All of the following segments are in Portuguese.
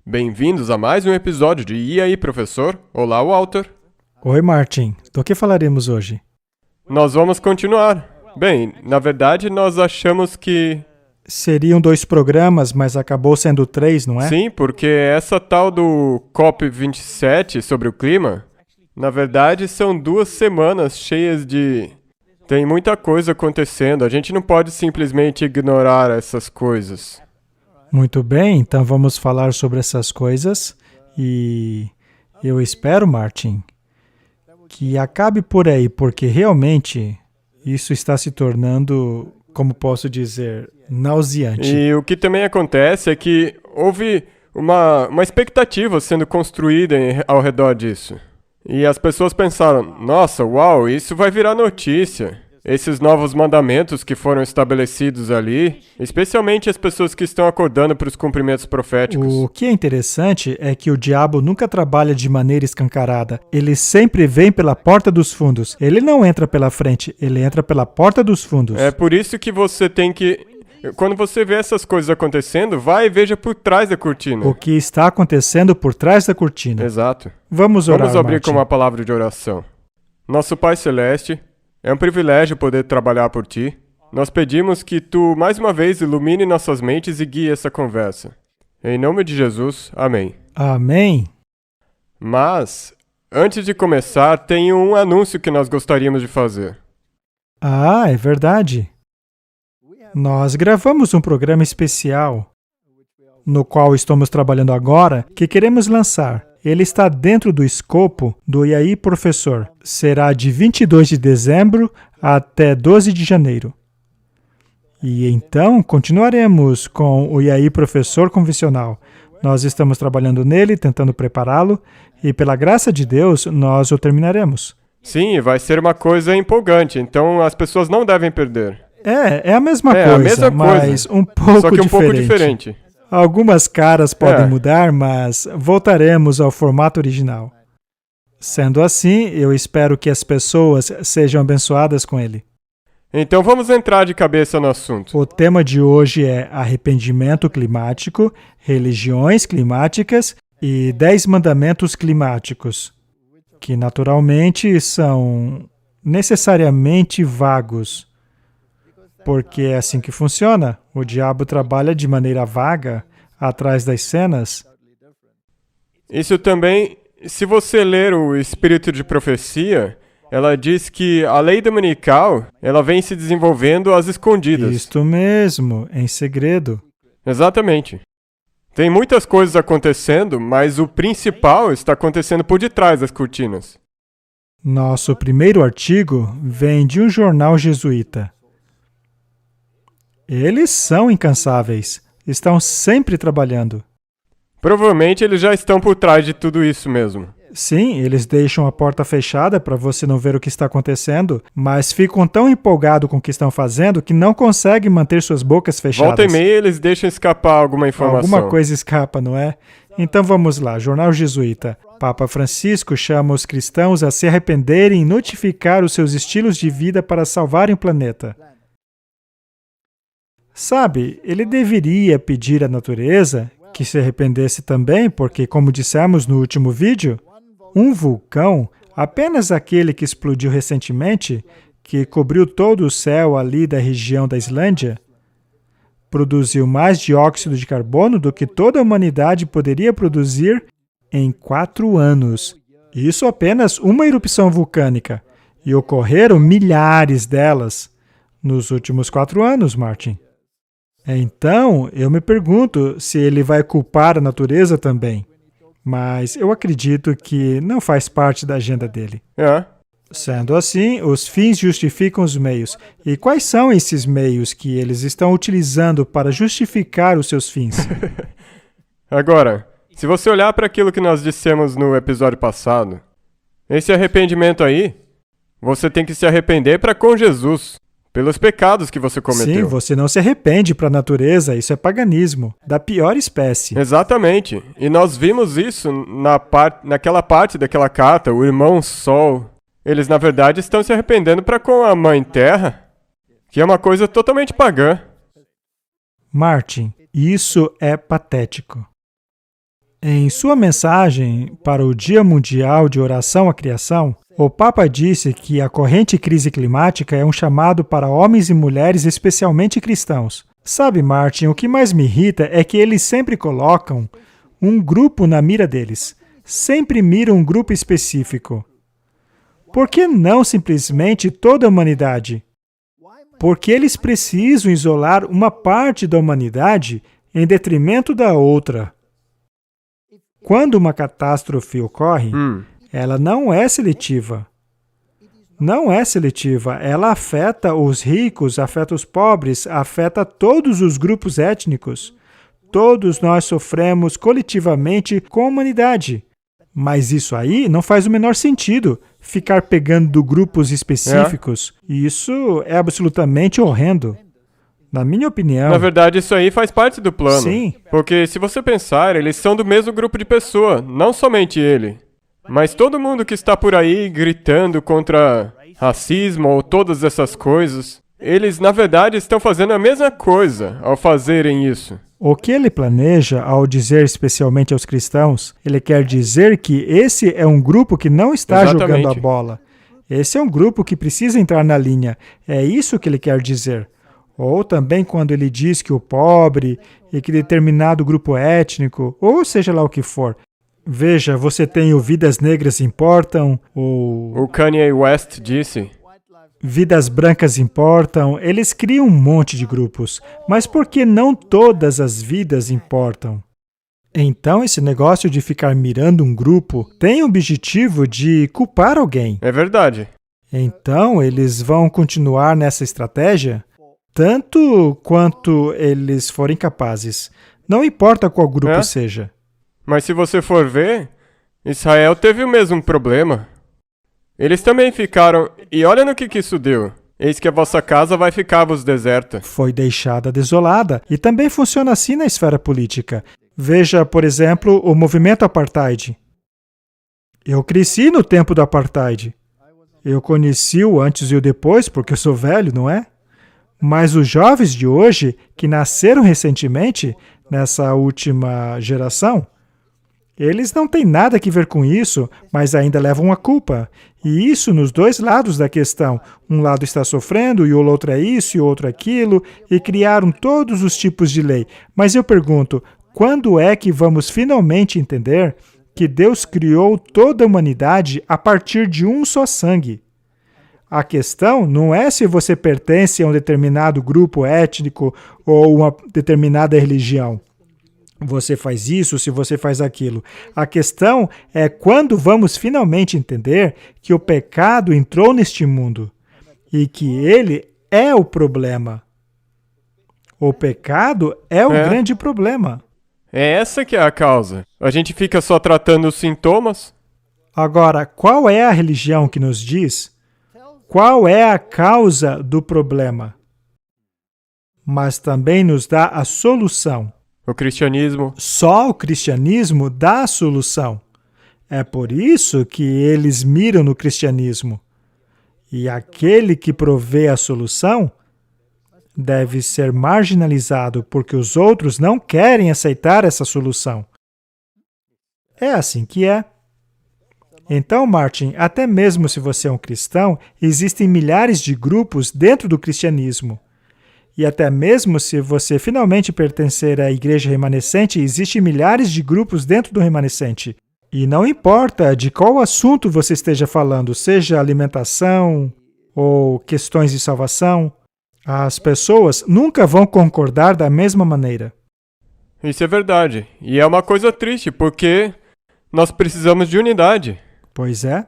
Bem-vindos a mais um episódio de E aí, professor? Olá, Walter. Oi, Martin. Do que falaremos hoje? Nós vamos continuar. Bem, na verdade, nós achamos que... Seriam 2 programas, mas acabou sendo 3, não é? Sim, porque essa tal do COP27 sobre o clima, na verdade, são 2 semanas cheias de... Tem muita coisa acontecendo, a gente não pode simplesmente ignorar essas coisas. Muito bem, então vamos falar sobre essas coisas e eu espero, Martin, que acabe por aí, porque realmente isso está se tornando, como posso dizer, nauseante. E o que também acontece é que houve uma expectativa sendo construída ao redor disso. E as pessoas pensaram, nossa, uau, isso vai virar notícia. Esses novos mandamentos que foram estabelecidos ali, especialmente as pessoas que estão acordando para os cumprimentos proféticos. O que é interessante é que o diabo nunca trabalha de maneira escancarada. Ele sempre vem pela porta dos fundos. Ele não entra pela frente, ele entra pela porta dos fundos. É por isso que você tem que... Quando você vê essas coisas acontecendo, vai e veja por trás da cortina. O que está acontecendo por trás da cortina. Exato. Vamos orar, Vamos abrir Martin. com uma palavra de oração. Nosso Pai Celeste, é um privilégio poder trabalhar por Ti. Nós pedimos que Tu, mais uma vez, ilumine nossas mentes e guie essa conversa. Em nome de Jesus, amém. Amém. Mas, antes de começar, tem um anúncio que nós gostaríamos de fazer. Ah, é verdade. Nós gravamos um programa especial, no qual estamos trabalhando agora, que queremos lançar. Ele está dentro do escopo do E aí, professor. Será de 22 de dezembro até 12 de janeiro. E então, continuaremos com o E aí, professor convencional. Nós estamos trabalhando nele, tentando prepará-lo, e pela graça de Deus, nós o terminaremos. Sim, vai ser uma coisa empolgante, então as pessoas não devem perder. É a mesma É, coisa, a mesma mas coisa, um pouco só que um diferente. pouco diferente. Algumas caras podem É. mudar, mas voltaremos ao formato original. Sendo assim, eu espero que as pessoas sejam abençoadas com ele. Então vamos entrar de cabeça no assunto. O tema de hoje é arrependimento climático, religiões climáticas e 10 mandamentos climáticos, que naturalmente são necessariamente vagos. Porque é assim que funciona. O diabo trabalha de maneira vaga, atrás das cenas. Isso também, se você ler o Espírito de Profecia, ela diz que a lei dominical, ela vem se desenvolvendo às escondidas. Isto mesmo, em segredo. Exatamente. Tem muitas coisas acontecendo, mas o principal está acontecendo por detrás das cortinas. Nosso primeiro artigo vem de um jornal jesuíta. Eles são incansáveis, estão sempre trabalhando. Provavelmente eles já estão por trás de tudo isso mesmo. Sim, eles deixam a porta fechada para você não ver o que está acontecendo, mas ficam tão empolgados com o que estão fazendo que não conseguem manter suas bocas fechadas. Volta e meia eles deixam escapar alguma informação. Alguma coisa escapa, não é? Então vamos lá, Jornal Jesuíta. Papa Francisco chama os cristãos a se arrependerem e notificar os seus estilos de vida para salvarem o planeta. Sabe, ele deveria pedir à natureza que se arrependesse também, porque, como dissemos no último vídeo, um vulcão, apenas aquele que explodiu recentemente, que cobriu todo o céu ali da região da Islândia, produziu mais dióxido de carbono do que toda a humanidade poderia produzir em 4 anos. Isso apenas uma erupção vulcânica. E ocorreram milhares delas nos últimos 4 anos, Martin. Então, eu me pergunto se ele vai culpar a natureza também. Mas eu acredito que não faz parte da agenda dele. É. Sendo assim, os fins justificam os meios. E quais são esses meios que eles estão utilizando para justificar os seus fins? Agora, se você olhar para aquilo que nós dissemos no episódio passado, esse arrependimento aí, você tem que se arrepender para com Jesus, pelos pecados que você cometeu. Sim, você não se arrepende para a natureza, isso é paganismo, da pior espécie. Exatamente. E nós vimos isso naquela parte daquela carta, o irmão Sol. Eles, na verdade, estão se arrependendo para com a Mãe Terra, que é uma coisa totalmente pagã. Martin, isso é patético. Em sua mensagem para o Dia Mundial de Oração à Criação, o Papa disse que a corrente crise climática é um chamado para homens e mulheres, especialmente cristãos. Sabe, Martin, o que mais me irrita é que eles sempre colocam um grupo na mira deles. Sempre miram um grupo específico. Por que não simplesmente toda a humanidade? Porque eles precisam isolar uma parte da humanidade em detrimento da outra. Quando uma catástrofe ocorre, ela não é seletiva. Não é seletiva. Ela afeta os ricos, afeta os pobres, afeta todos os grupos étnicos. Todos nós sofremos coletivamente com a humanidade. Mas isso aí não faz o menor sentido, ficar pegando grupos específicos. Isso é absolutamente horrendo. Na minha opinião. Na verdade, isso aí faz parte do plano. Sim. Porque se você pensar, eles são do mesmo grupo de pessoa, não somente ele. Mas todo mundo que está por aí gritando contra racismo ou todas essas coisas, eles na verdade estão fazendo a mesma coisa ao fazerem isso. O que ele planeja ao dizer especialmente aos cristãos, ele quer dizer que esse é um grupo que não está jogando a bola. Esse é um grupo que precisa entrar na linha. É isso que ele quer dizer. Ou também quando ele diz que o pobre e que determinado grupo étnico, ou seja lá o que for. Veja, você tem o Vidas Negras Importam, O Kanye West disse. Vidas Brancas Importam, eles criam um monte de grupos. Mas por que não todas as vidas importam? Então, esse negócio de ficar mirando um grupo tem o objetivo de culpar alguém. É verdade. Então, eles vão continuar nessa estratégia? Tanto quanto eles forem capazes. Não importa qual grupo seja. Mas se você for ver, Israel teve o mesmo problema. Eles também ficaram... E olha no que isso deu. Eis que a vossa casa vai ficar-vos deserta. Foi deixada desolada. E também funciona assim na esfera política. Veja, por exemplo, o movimento apartheid. Eu cresci no tempo do apartheid. Eu conheci o antes e o depois, porque eu sou velho, não é? Mas os jovens de hoje, que nasceram recentemente, nessa última geração, eles não têm nada a ver com isso, mas ainda levam a culpa. E isso nos dois lados da questão. Um lado está sofrendo e o outro é isso e o outro aquilo, e criaram todos os tipos de lei. Mas eu pergunto, quando é que vamos finalmente entender que Deus criou toda a humanidade a partir de um só sangue? A questão não é se você pertence a um determinado grupo étnico ou uma determinada religião. Você faz isso, se você faz aquilo. A questão é quando vamos finalmente entender que o pecado entrou neste mundo e que ele é o problema. O pecado é o grande problema. É essa que é a causa. A gente fica só tratando os sintomas. Agora, qual é a religião que nos diz qual é a causa do problema? Mas também nos dá a solução. O cristianismo. Só o cristianismo dá a solução. É por isso que eles miram no cristianismo. E aquele que provê a solução deve ser marginalizado porque os outros não querem aceitar essa solução. É assim que é. Então, Martin, até mesmo se você é um cristão, existem milhares de grupos dentro do cristianismo. E até mesmo se você finalmente pertencer à igreja remanescente, existem milhares de grupos dentro do remanescente. E não importa de qual assunto você esteja falando, seja alimentação ou questões de salvação, as pessoas nunca vão concordar da mesma maneira. Isso é verdade. E é uma coisa triste, porque nós precisamos de unidade. Pois é.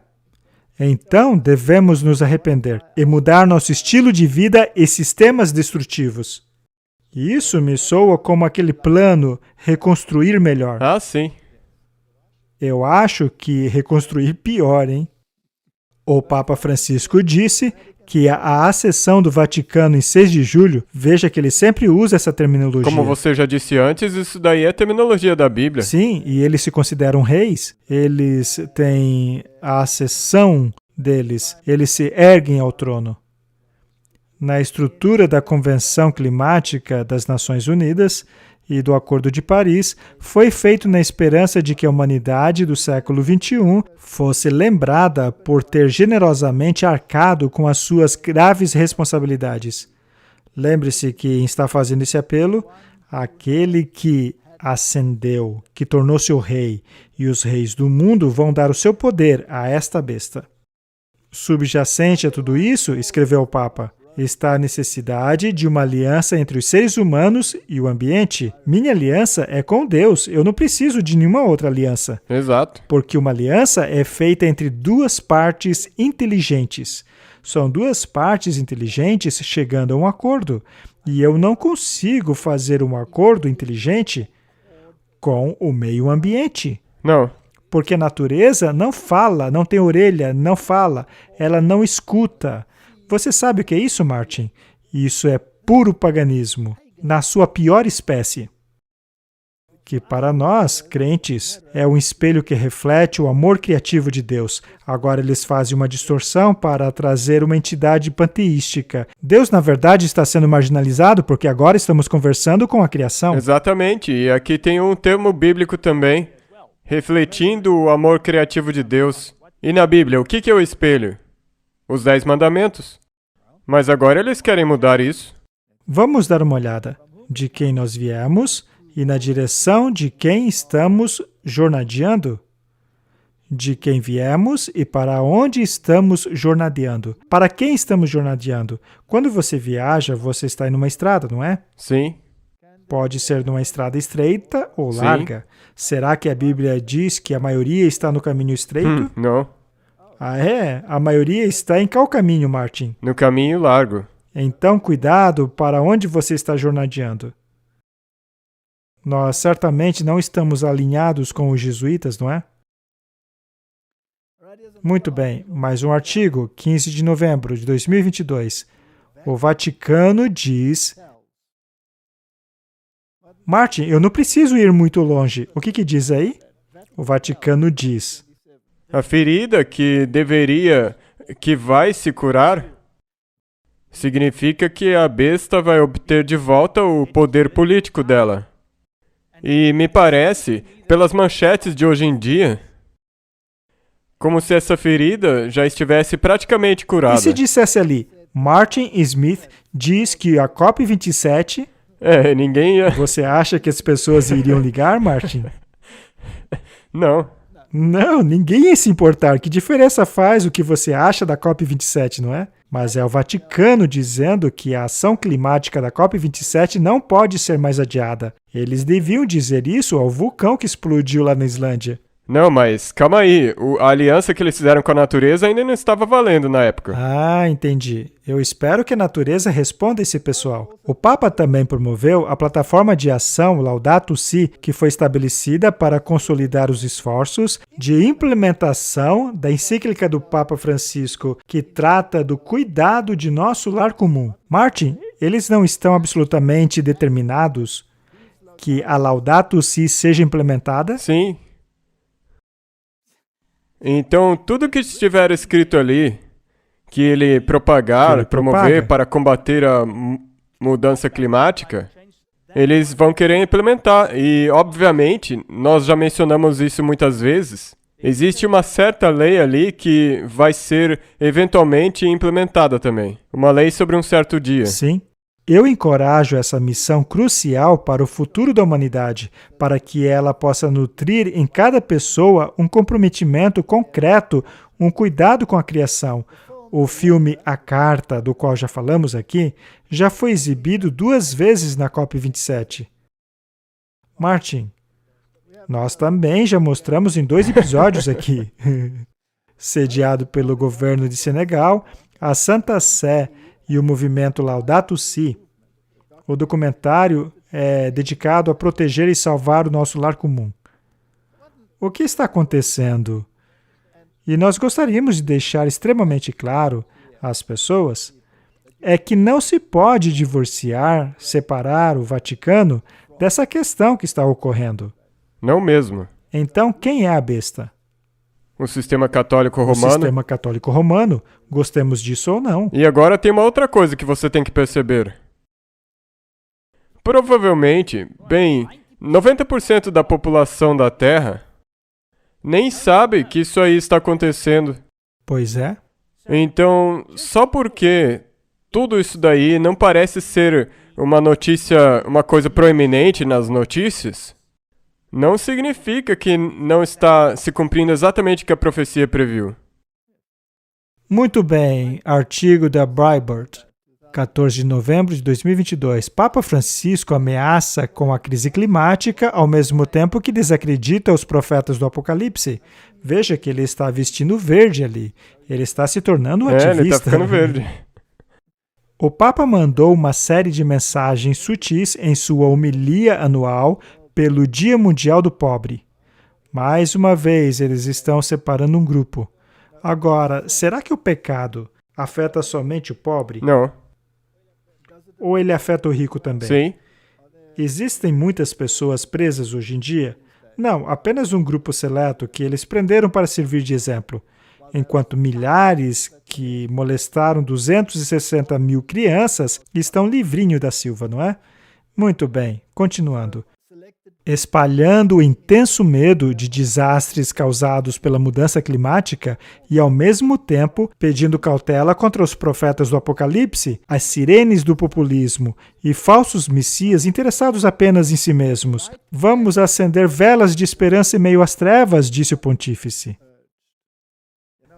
Então, devemos nos arrepender e mudar nosso estilo de vida e sistemas destrutivos. Isso me soa como aquele plano reconstruir melhor. Ah, sim. Eu acho que reconstruir pior, hein? O Papa Francisco disse que a acessão do Vaticano em 6 de julho, veja que ele sempre usa essa terminologia. Como você já disse antes, isso daí é terminologia da Bíblia. Sim, e eles se consideram reis, eles têm a acessão deles, eles se erguem ao trono. Na estrutura da Convenção Climática das Nações Unidas, e do Acordo de Paris foi feito na esperança de que a humanidade do século XXI fosse lembrada por ter generosamente arcado com as suas graves responsabilidades. Lembre-se que está fazendo esse apelo aquele que ascendeu, que tornou-se o rei, e os reis do mundo vão dar o seu poder a esta besta. Subjacente a tudo isso, escreveu o Papa, está a necessidade de uma aliança entre os seres humanos e o ambiente. Minha aliança é com Deus, eu não preciso de nenhuma outra aliança. Exato. Porque uma aliança é feita entre duas partes inteligentes. São duas partes inteligentes chegando a um acordo. E eu não consigo fazer um acordo inteligente com o meio ambiente. Não. Porque a natureza não fala, não tem orelha, não fala, ela não escuta. Você sabe o que é isso, Martin? Isso é puro paganismo, na sua pior espécie. Que para nós, crentes, é um espelho que reflete o amor criativo de Deus. Agora eles fazem uma distorção para trazer uma entidade panteística. Deus, na verdade, está sendo marginalizado porque agora estamos conversando com a criação. Exatamente, e aqui tem um termo bíblico também, refletindo o amor criativo de Deus. E na Bíblia, o que é o espelho? Os 10 mandamentos. Mas agora eles querem mudar isso. Vamos dar uma olhada de quem nós viemos e na direção de quem estamos jornadeando. De quem viemos e para onde estamos jornadeando. Para quem estamos jornadeando? Quando você viaja, você está em uma estrada, não é? Sim. Pode ser numa estrada estreita ou Sim. larga. Será que a Bíblia diz que a maioria está no caminho estreito? Não. Ah, é? A maioria está em qual caminho, Martin? No caminho largo. Então, cuidado para onde você está jornadeando. Nós certamente não estamos alinhados com os jesuítas, não é? Muito bem, mais um artigo, 15 de novembro de 2022. O Vaticano diz... Martin, eu não preciso ir muito longe. O que diz aí? O Vaticano diz... A ferida que vai se curar, significa que a besta vai obter de volta o poder político dela. E me parece, pelas manchetes de hoje em dia, como se essa ferida já estivesse praticamente curada. E se dissesse ali, Martin Smith diz que a COP27... Ninguém ia... Você acha que as pessoas iriam ligar, Martin? Não. Não, ninguém ia se importar. Que diferença faz o que você acha da COP27, não é? Mas é o Vaticano dizendo que a ação climática da COP27 não pode ser mais adiada. Eles deviam dizer isso ao vulcão que explodiu lá na Islândia. Não, mas calma aí. A aliança que eles fizeram com a natureza ainda não estava valendo na época. Ah, entendi. Eu espero que a natureza responda esse pessoal. O Papa também promoveu a plataforma de ação Laudato Si, que foi estabelecida para consolidar os esforços de implementação da encíclica do Papa Francisco, que trata do cuidado de nosso lar comum. Martin, eles não estão absolutamente determinados que a Laudato Si seja implementada? Sim. Então, tudo que estiver escrito ali, que ele promover para combater a mudança climática, eles vão querer implementar. E, obviamente, nós já mencionamos isso muitas vezes, existe uma certa lei ali que vai ser eventualmente implementada também. Uma lei sobre um certo dia. Sim. Eu encorajo essa missão crucial para o futuro da humanidade, para que ela possa nutrir em cada pessoa um comprometimento concreto, um cuidado com a criação. O filme A Carta, do qual já falamos aqui, já foi exibido 2 vezes na COP27. Martin, nós também já mostramos em 2 episódios aqui. Sediado pelo governo de Senegal, a Santa Sé e o movimento Laudato Si. O documentário é dedicado a proteger e salvar o nosso lar comum. O que está acontecendo? E nós gostaríamos de deixar extremamente claro às pessoas é que não se pode divorciar, separar o Vaticano dessa questão que está ocorrendo. Não mesmo. Então, quem é a besta? O sistema católico romano. O sistema católico romano, gostemos disso ou não. E agora tem uma outra coisa que você tem que perceber. Provavelmente, bem, 90% da população da Terra nem sabe que isso aí está acontecendo. Pois é. Então, só porque tudo isso daí não parece ser uma notícia, uma coisa proeminente nas notícias, não significa que não está se cumprindo exatamente o que a profecia previu. Muito bem, artigo da Breitbart, 14 de novembro de 2022. Papa Francisco ameaça com a crise climática ao mesmo tempo que desacredita os profetas do Apocalipse. Veja que ele está vestindo verde ali. Ele está se tornando um ativista. Ele está ficando verde. O Papa mandou uma série de mensagens sutis em sua homilia anual pelo Dia Mundial do Pobre. Mais uma vez, eles estão separando um grupo. Agora, será que o pecado afeta somente o pobre? Não. Ou ele afeta o rico também? Sim. Existem muitas pessoas presas hoje em dia? Não, apenas um grupo seleto que eles prenderam para servir de exemplo. Enquanto milhares que molestaram 260 mil crianças estão livrinho da Silva, não é? Muito bem, continuando. Espalhando o intenso medo de desastres causados pela mudança climática e, ao mesmo tempo, pedindo cautela contra os profetas do Apocalipse, as sirenes do populismo e falsos messias interessados apenas em si mesmos. Vamos acender velas de esperança em meio às trevas, disse o pontífice.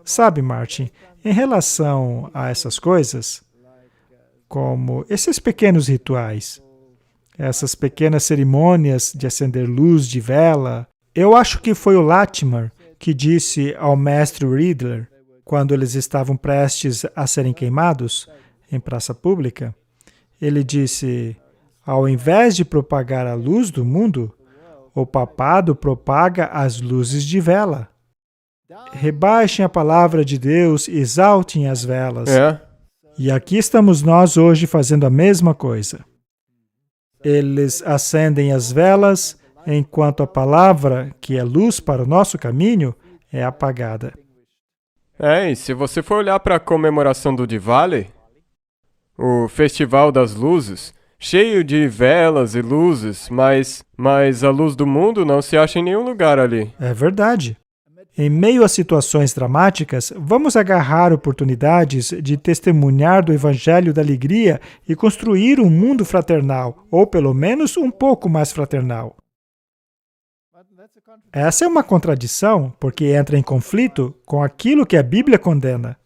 Sabe, Martin, em relação a essas coisas, como esses pequenos rituais, essas pequenas cerimônias de acender luz de vela, eu acho que foi o Latimer que disse ao mestre Riedler, quando eles estavam prestes a serem queimados em praça pública, ele disse, ao invés de propagar a luz do mundo, o papado propaga as luzes de vela. Rebaixem a palavra de Deus e exaltem as velas. E aqui estamos nós hoje fazendo a mesma coisa. Eles acendem as velas, enquanto a palavra, que é luz para o nosso caminho, é apagada. E se você for olhar para a comemoração do Diwali, o Festival das Luzes, cheio de velas e luzes, mas a luz do mundo não se acha em nenhum lugar ali. É verdade. Em meio a situações dramáticas, vamos agarrar oportunidades de testemunhar do Evangelho da Alegria e construir um mundo fraternal, ou pelo menos um pouco mais fraternal. Essa é uma contradição, porque entra em conflito com aquilo que a Bíblia condena.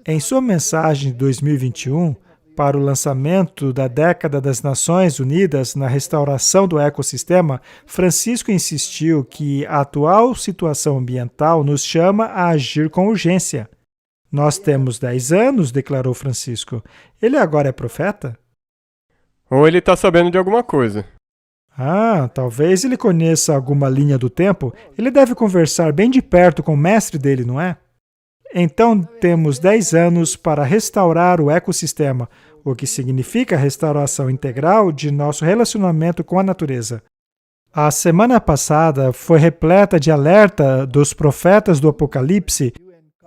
Em sua mensagem de 2021, para o lançamento da Década das Nações Unidas na restauração do ecossistema, Francisco insistiu que a atual situação ambiental nos chama a agir com urgência. Nós temos 10 anos, declarou Francisco. Ele agora é profeta? Ou ele está sabendo de alguma coisa. Talvez ele conheça alguma linha do tempo. Ele deve conversar bem de perto com o mestre dele, não é? Então, temos 10 anos para restaurar o ecossistema, o que significa a restauração integral de nosso relacionamento com a natureza. A semana passada foi repleta de alerta dos profetas do Apocalipse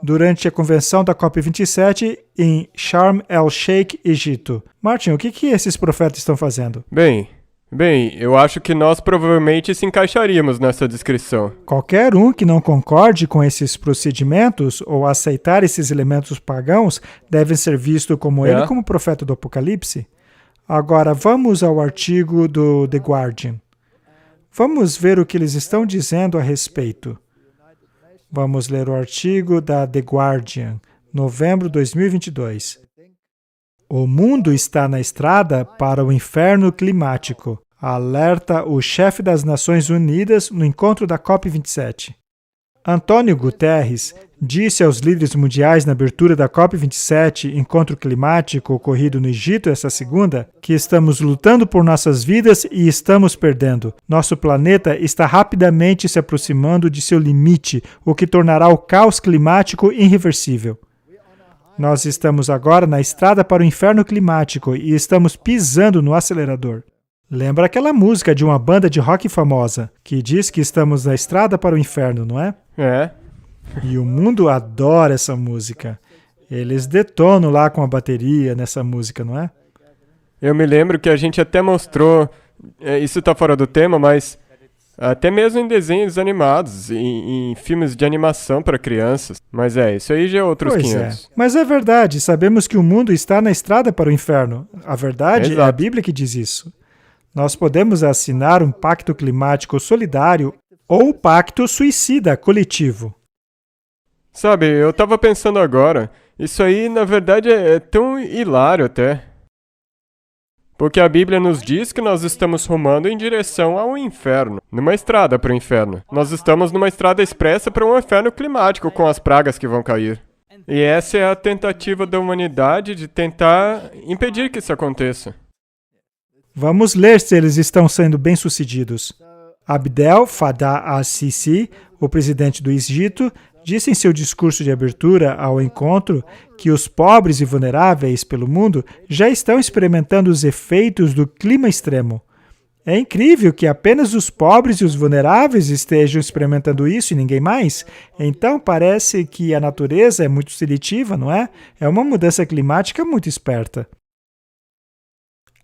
durante a convenção da COP27 em Sharm el-Sheikh, Egito. Martin, o que esses profetas estão fazendo? Bem, eu acho que nós provavelmente se encaixaríamos nessa descrição. Qualquer um que não concorde com esses procedimentos ou aceitar esses elementos pagãos deve ser visto como ele como profeta do Apocalipse. Agora, vamos ao artigo do The Guardian. Vamos ver o que eles estão dizendo a respeito. Vamos ler o artigo da The Guardian, novembro de 2022. O mundo está na estrada para o inferno climático, alerta o chefe das Nações Unidas no encontro da COP27. Antônio Guterres disse aos líderes mundiais na abertura da COP27, encontro climático ocorrido no Egito esta segunda, que estamos lutando por nossas vidas e estamos perdendo. Nosso planeta está rapidamente se aproximando de seu limite, o que tornará o caos climático irreversível. Nós estamos agora na estrada para o inferno climático e estamos pisando no acelerador. Lembra aquela música de uma banda de rock famosa, que diz que estamos na estrada para o inferno, não é? E o mundo adora essa música. Eles detonam lá com a bateria nessa música, não é? Eu me lembro que a gente até mostrou, isso está fora do tema, mas até mesmo em desenhos animados, em filmes de animação para crianças. Mas isso aí já é outros Pois 500. Mas é verdade, sabemos que o mundo está na estrada para o inferno. A verdade é a Exato. Bíblia que diz isso. Nós podemos assinar um pacto climático solidário ou pacto suicida coletivo. Sabe, eu estava pensando agora, isso aí na verdade é tão hilário até. Porque a Bíblia nos diz que nós estamos rumando em direção ao inferno, numa estrada para o inferno. Nós estamos numa estrada expressa para um inferno climático com as pragas que vão cair. E essa é a tentativa da humanidade de tentar impedir que isso aconteça. Vamos ler se eles estão sendo bem-sucedidos. Abdel Fattah al-Sisi, o presidente do Egito, disse em seu discurso de abertura ao encontro que os pobres e vulneráveis pelo mundo já estão experimentando os efeitos do clima extremo. É incrível que apenas os pobres e os vulneráveis estejam experimentando isso e ninguém mais. Então parece que a natureza é muito seletiva, não é? É uma mudança climática muito esperta.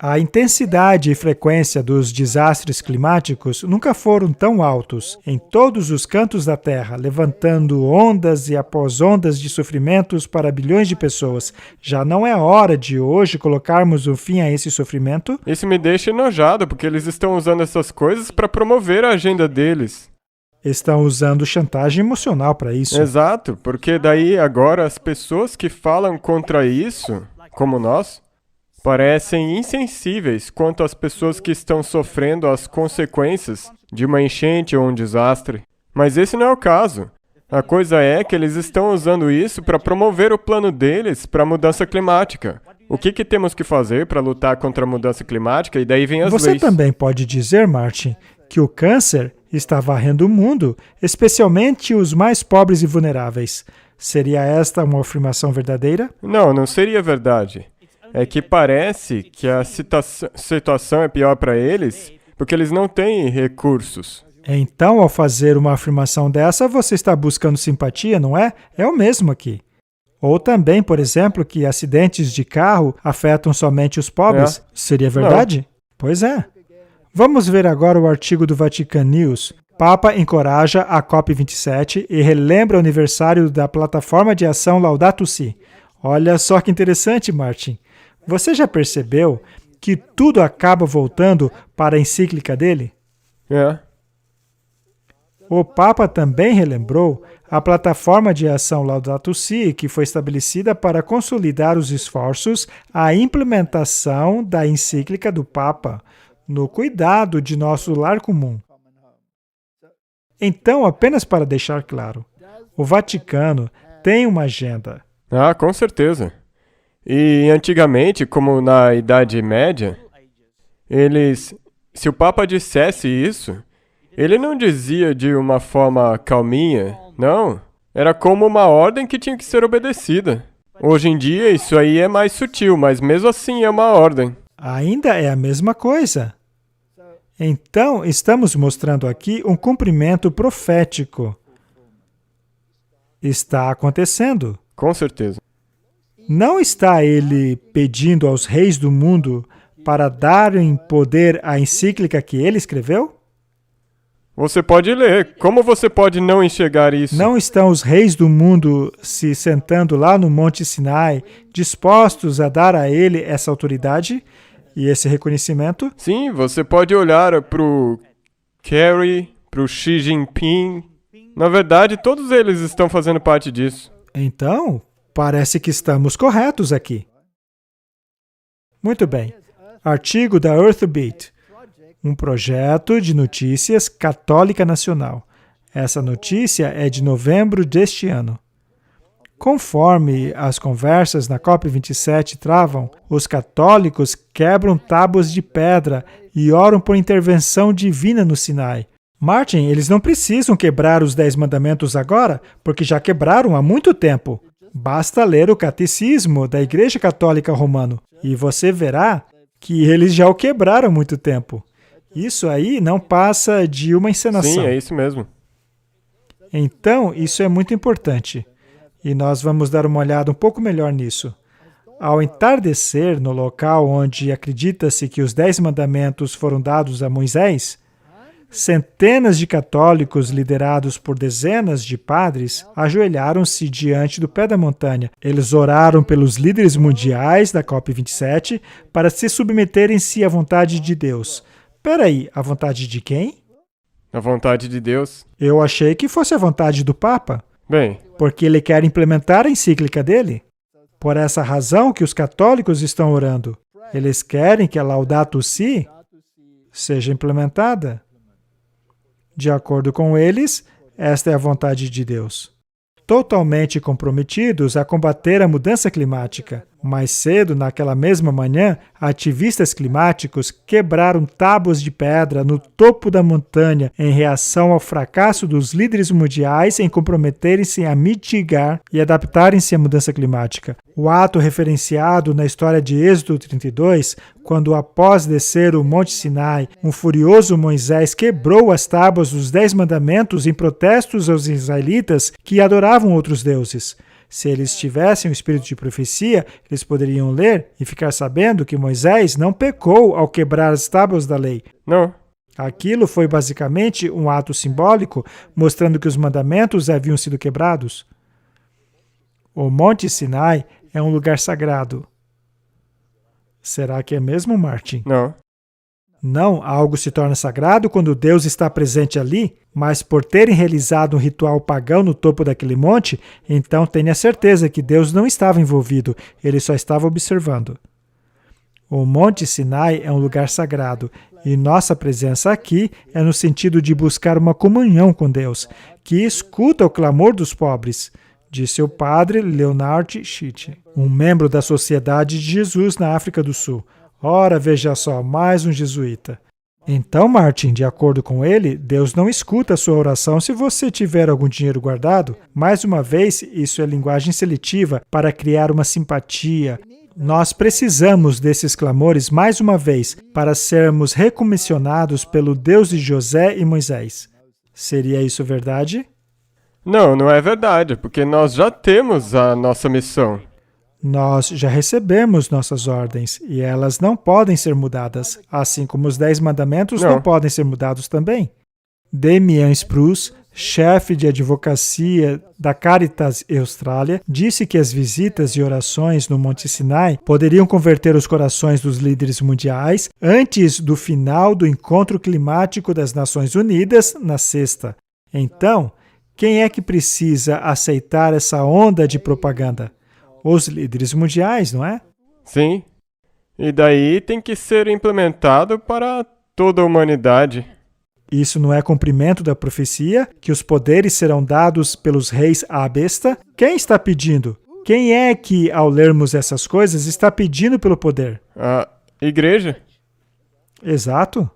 A intensidade e frequência dos desastres climáticos nunca foram tão altos em todos os cantos da Terra, levantando ondas e após ondas de sofrimentos para bilhões de pessoas. Já não é hora de hoje colocarmos um fim a esse sofrimento? Isso me deixa enojado, porque eles estão usando essas coisas para promover a agenda deles. Estão usando chantagem emocional para isso. Exato, porque daí agora as pessoas que falam contra isso, como nós, parecem insensíveis quanto às pessoas que estão sofrendo as consequências de uma enchente ou um desastre. Mas esse não é o caso. A coisa é que eles estão usando isso para promover o plano deles para a mudança climática. O que temos que fazer para lutar contra a mudança climática? E daí vem as leis. Você também pode dizer, Martin, que o câncer está varrendo o mundo, especialmente os mais pobres e vulneráveis. Seria esta uma afirmação verdadeira? Não seria verdade. É que parece que a situação é pior para eles porque eles não têm recursos. Então, ao fazer uma afirmação dessa, você está buscando simpatia, não é? É o mesmo aqui. Ou também, por exemplo, que acidentes de carro afetam somente os pobres. Seria verdade? Não. Pois é. Vamos ver agora o artigo do Vatican News. Papa encoraja a COP27 e relembra o aniversário da plataforma de ação Laudato Si. Olha só que interessante, Martin. Você já percebeu que tudo acaba voltando para a encíclica dele? O Papa também relembrou a plataforma de ação Laudato Si, que foi estabelecida para consolidar os esforços à implementação da encíclica do Papa no cuidado de nosso lar comum. Então, apenas para deixar claro, o Vaticano tem uma agenda. Com certeza. E antigamente, como na Idade Média, se o Papa dissesse isso, ele não dizia de uma forma calminha, não. Era como uma ordem que tinha que ser obedecida. Hoje em dia, isso aí é mais sutil, mas mesmo assim é uma ordem. Ainda é a mesma coisa. Então, estamos mostrando aqui um cumprimento profético. Está acontecendo. Com certeza. Não está ele pedindo aos reis do mundo para darem poder à encíclica que ele escreveu? Você pode ler. Como você pode não enxergar isso? Não estão os reis do mundo se sentando lá no Monte Sinai, dispostos a dar a ele essa autoridade e esse reconhecimento? Sim, você pode olhar para o Kerry, para o Xi Jinping. Na verdade, todos eles estão fazendo parte disso. Então, parece que estamos corretos aqui. Muito bem. Artigo da Earthbeat, um projeto de notícias católica nacional. Essa notícia é de novembro deste ano. Conforme as conversas na COP27 travam, os católicos quebram tábuas de pedra e oram por intervenção divina no Sinai. Martin, eles não precisam quebrar os 10 mandamentos agora, porque já quebraram há muito tempo. Basta ler o Catecismo da Igreja Católica Romana e você verá que eles já o quebraram há muito tempo. Isso aí não passa de uma encenação. Sim, é isso mesmo. Então, isso é muito importante. E nós vamos dar uma olhada um pouco melhor nisso. Ao entardecer, no local onde acredita-se que os 10 mandamentos foram dados a Moisés, centenas de católicos, liderados por dezenas de padres, ajoelharam-se diante do pé da montanha. Eles oraram pelos líderes mundiais da COP27 para se submeterem-se à vontade de Deus. Peraí, a vontade de quem? A vontade de Deus. Eu achei que fosse a vontade do Papa, Bem, porque ele quer implementar a encíclica dele. Por essa razão que os católicos estão orando. Eles querem que a Laudato Si seja implementada. De acordo com eles, esta é a vontade de Deus. Totalmente comprometidos a combater a mudança climática. Mais cedo, naquela mesma manhã, ativistas climáticos quebraram tábuas de pedra no topo da montanha em reação ao fracasso dos líderes mundiais em comprometerem-se a mitigar e adaptarem-se à mudança climática. O ato referenciado na história de Êxodo 32, quando após descer o Monte Sinai, um furioso Moisés quebrou as tábuas dos 10 mandamentos em protestos aos israelitas que adoravam outros deuses. Se eles tivessem o espírito de profecia, eles poderiam ler e ficar sabendo que Moisés não pecou ao quebrar as tábuas da lei. não. Aquilo foi basicamente um ato simbólico, mostrando que os mandamentos haviam sido quebrados. O Monte Sinai é um lugar sagrado. Será que é mesmo, Martin? Não. Não, algo se torna sagrado quando Deus está presente ali, mas por terem realizado um ritual pagão no topo daquele monte, então tenha certeza que Deus não estava envolvido, ele só estava observando. O Monte Sinai é um lugar sagrado, e nossa presença aqui é no sentido de buscar uma comunhão com Deus, que escuta o clamor dos pobres, disse o padre Leonard Schitt, um membro da Sociedade de Jesus na África do Sul. Ora, veja só, mais um jesuíta. Então, Martin, de acordo com ele, Deus não escuta a sua oração se você tiver algum dinheiro guardado. Mais uma vez, isso é linguagem seletiva para criar uma simpatia. Nós precisamos desses clamores mais uma vez para sermos recomissionados pelo Deus de José e Moisés. Seria isso verdade? Não, não é verdade, porque nós já temos a nossa missão. Nós já recebemos nossas ordens e elas não podem ser mudadas, assim como os 10 mandamentos não podem ser mudados também. Damian Spruce, chefe de advocacia da Caritas Austrália, disse que as visitas e orações no Monte Sinai poderiam converter os corações dos líderes mundiais antes do final do Encontro Climático das Nações Unidas, na sexta. Então, quem é que precisa aceitar essa onda de propaganda? Os líderes mundiais, não é? Sim. E daí tem que ser implementado para toda a humanidade. Isso não é cumprimento da profecia, que os poderes serão dados pelos reis à besta? Quem está pedindo? Quem é que, ao lermos essas coisas, está pedindo pelo poder? A igreja? Exato.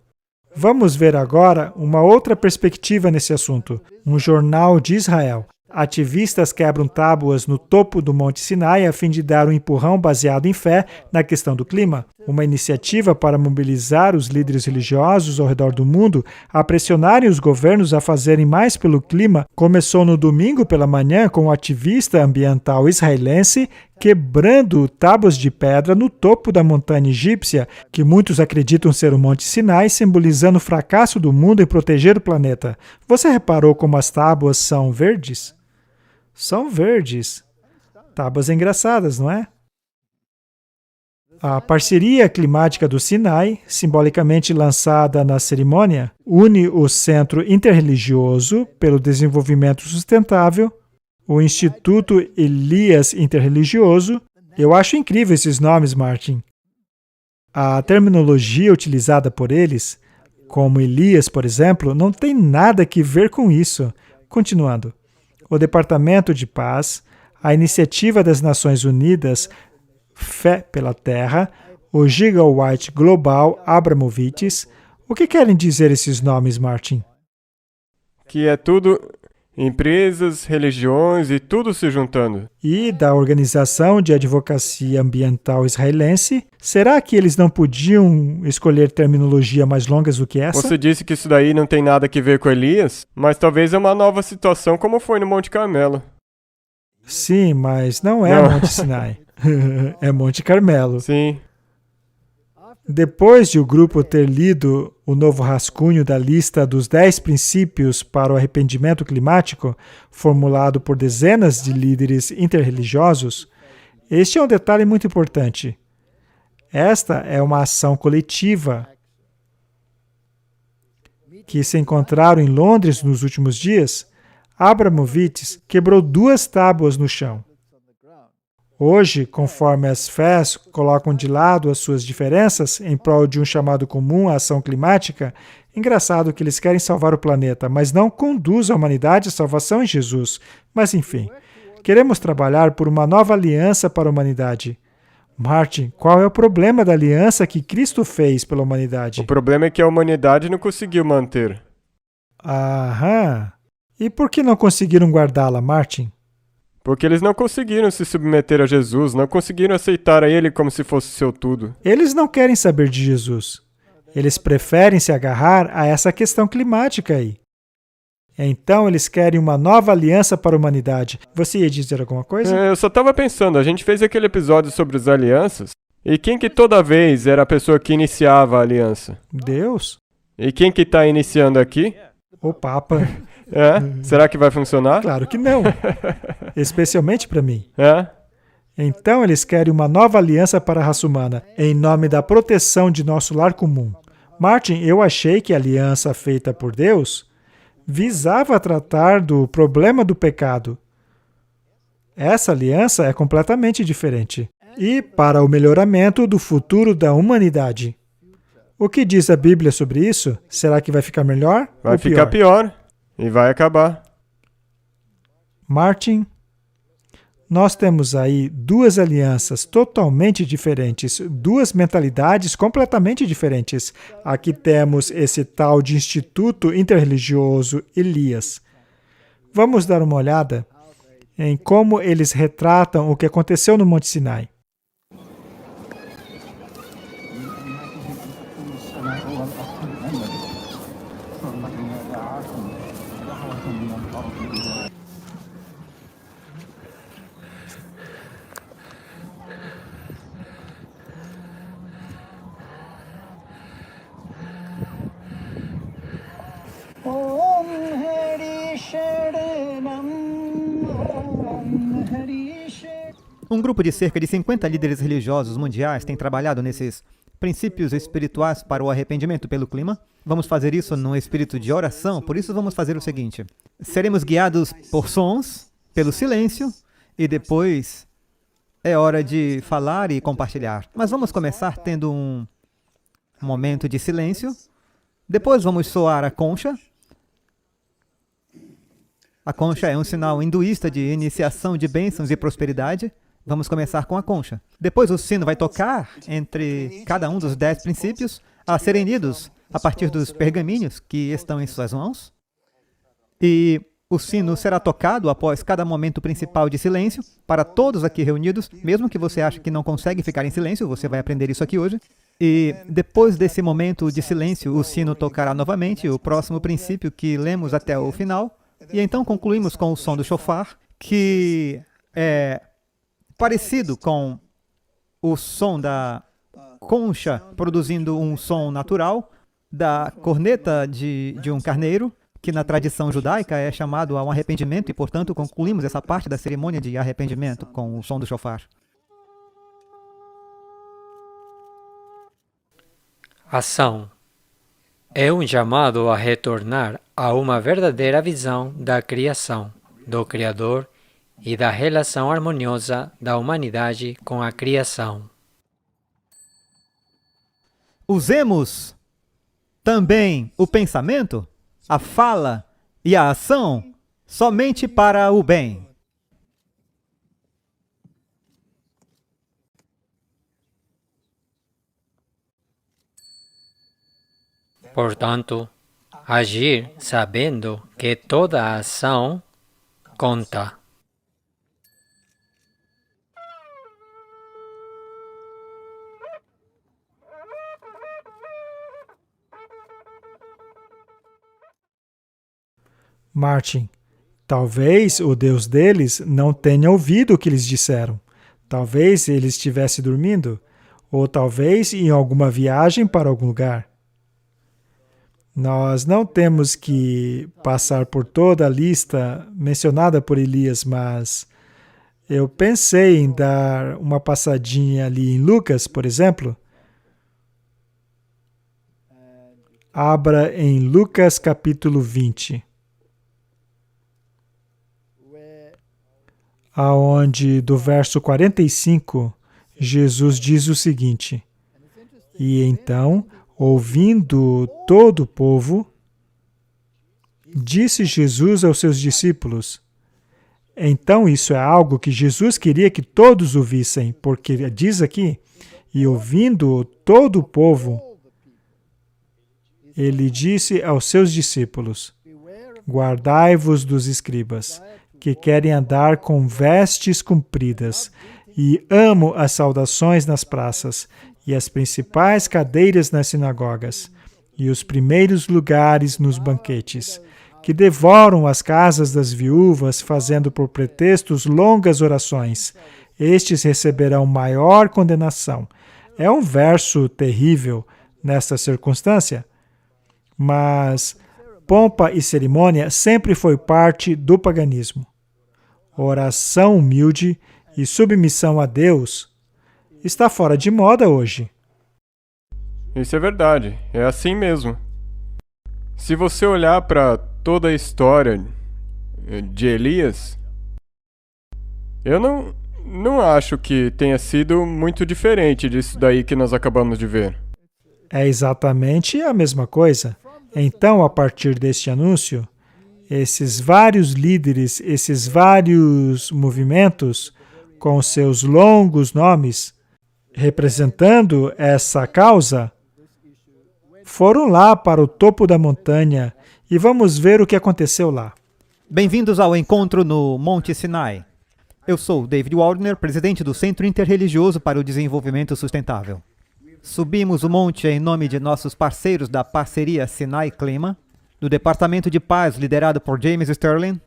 Vamos ver agora uma outra perspectiva nesse assunto. Um jornal de Israel. Ativistas quebram tábuas no topo do Monte Sinai a fim de dar um empurrão baseado em fé na questão do clima. Uma iniciativa para mobilizar os líderes religiosos ao redor do mundo a pressionarem os governos a fazerem mais pelo clima começou no domingo pela manhã com um ativista ambiental israelense quebrando tábuas de pedra no topo da montanha egípcia, que muitos acreditam ser o Monte Sinai, simbolizando o fracasso do mundo em proteger o planeta. Você reparou como as tábuas são verdes? São verdes. Tábuas engraçadas, não é? A parceria climática do Sinai, simbolicamente lançada na cerimônia, une o Centro Interreligioso pelo Desenvolvimento Sustentável, o Instituto Elias Interreligioso. Eu acho incrível esses nomes, Martin. A terminologia utilizada por eles, como Elias, por exemplo, não tem nada que ver com isso. Continuando. O Departamento de Paz, a Iniciativa das Nações Unidas, Fé pela Terra, o Gigawatt Global Abramovich. O que querem dizer esses nomes, Martin? Que é tudo empresas, religiões e tudo se juntando. E da Organização de Advocacia Ambiental Israelense. Será que eles não podiam escolher terminologia mais longas do que essa? Você disse que isso daí não tem nada a ver com Elias, mas talvez é uma nova situação como foi no Monte Carmelo. Sim, mas não é o Monte Sinai. É Monte Carmelo. Sim. Depois de o grupo ter lido o novo rascunho da lista dos 10 princípios para o arrependimento climático, formulado por dezenas de líderes interreligiosos, este é um detalhe muito importante. Esta é uma ação coletiva que se encontraram em Londres nos últimos dias. Abramovich quebrou 2 tábuas no chão. Hoje, conforme as fés colocam de lado as suas diferenças em prol de um chamado comum à ação climática, engraçado que eles querem salvar o planeta, mas não conduz a humanidade à salvação em Jesus. Mas enfim, queremos trabalhar por uma nova aliança para a humanidade. Martin, qual é o problema da aliança que Cristo fez pela humanidade? O problema é que a humanidade não conseguiu manter. Aham. E por que não conseguiram guardá-la, Martin? Porque eles não conseguiram se submeter a Jesus, não conseguiram aceitar a Ele como se fosse seu tudo. Eles não querem saber de Jesus. Eles preferem se agarrar a essa questão climática aí. Então, eles querem uma nova aliança para a humanidade. Você ia dizer alguma coisa? Eu só estava pensando, a gente fez aquele episódio sobre as alianças, e quem que toda vez era a pessoa que iniciava a aliança? Deus? E quem que está iniciando aqui? O Papa? Será que vai funcionar? Claro que não. Especialmente para mim. É? Então, eles querem uma nova aliança para a raça humana, em nome da proteção de nosso lar comum. Martin, eu achei que a aliança feita por Deus visava tratar do problema do pecado. Essa aliança é completamente diferente. E para o melhoramento do futuro da humanidade. O que diz a Bíblia sobre isso? Será que vai ficar melhor? Vai ficar pior. E vai acabar. Martin, nós temos aí 2 alianças totalmente diferentes, 2 mentalidades completamente diferentes. Aqui temos esse tal de Instituto Interreligioso Elias. Vamos dar uma olhada em como eles retratam o que aconteceu no Monte Sinai. Um grupo de cerca de 50 líderes religiosos mundiais tem trabalhado nesses princípios espirituais para o arrependimento pelo clima. Vamos fazer isso num espírito de oração, por isso vamos fazer o seguinte. Seremos guiados por sons, pelo silêncio, e depois é hora de falar e compartilhar. Mas vamos começar tendo um momento de silêncio. Depois vamos soar a concha. A concha é um sinal hinduísta de iniciação de bênçãos e prosperidade. Vamos começar com a concha. Depois o sino vai tocar entre cada um dos 10 princípios a serem lidos a partir dos pergaminhos que estão em suas mãos. E o sino será tocado após cada momento principal de silêncio para todos aqui reunidos, mesmo que você ache que não consegue ficar em silêncio, você vai aprender isso aqui hoje. E depois desse momento de silêncio, o sino tocará novamente o próximo princípio que lemos até o final. E então concluímos com o som do shofar, que é parecido com o som da concha, produzindo um som natural, da corneta de um carneiro, que na tradição judaica é chamado a um arrependimento, e, portanto, concluímos essa parte da cerimônia de arrependimento com o som do shofar. Ação é um chamado a retornar a uma verdadeira visão da criação, do Criador e da relação harmoniosa da humanidade com a criação. Usemos também o pensamento, a fala e a ação somente para o bem. Portanto, agir sabendo que toda a ação conta. Martin, talvez o Deus deles não tenha ouvido o que eles disseram. Talvez ele estivesse dormindo, ou talvez em alguma viagem para algum lugar. Nós não temos que passar por toda a lista mencionada por Elias, mas eu pensei em dar uma passadinha ali em Lucas, por exemplo. Abra em Lucas capítulo 20, aonde do verso 45, Jesus diz o seguinte: E então, ouvindo todo o povo, disse Jesus aos seus discípulos. Então, isso é algo que Jesus queria que todos ouvissem, porque diz aqui, e ouvindo todo o povo, ele disse aos seus discípulos: Guardai-vos dos escribas, que querem andar com vestes compridas, e amam as saudações nas praças, e as principais cadeiras nas sinagogas, e os primeiros lugares nos banquetes, que devoram as casas das viúvas, fazendo por pretextos longas orações. Estes receberão maior condenação. É um verso terrível nesta circunstância, mas pompa e cerimônia sempre foi parte do paganismo. Oração humilde e submissão a Deus está fora de moda hoje. Isso é verdade, é assim mesmo. Se você olhar para toda a história de Elias, eu não acho que tenha sido muito diferente disso daí que nós acabamos de ver. É exatamente a mesma coisa. Então, a partir deste anúncio, esses vários líderes, esses vários movimentos, com seus longos nomes, representando essa causa, foram lá para o topo da montanha e vamos ver o que aconteceu lá. Bem-vindos ao encontro no Monte Sinai. Eu sou David Waldner, presidente do Centro Interreligioso para o Desenvolvimento Sustentável. Subimos o monte em nome de nossos parceiros da parceria Sinai Clima, do Departamento de Paz liderado por James Sterling,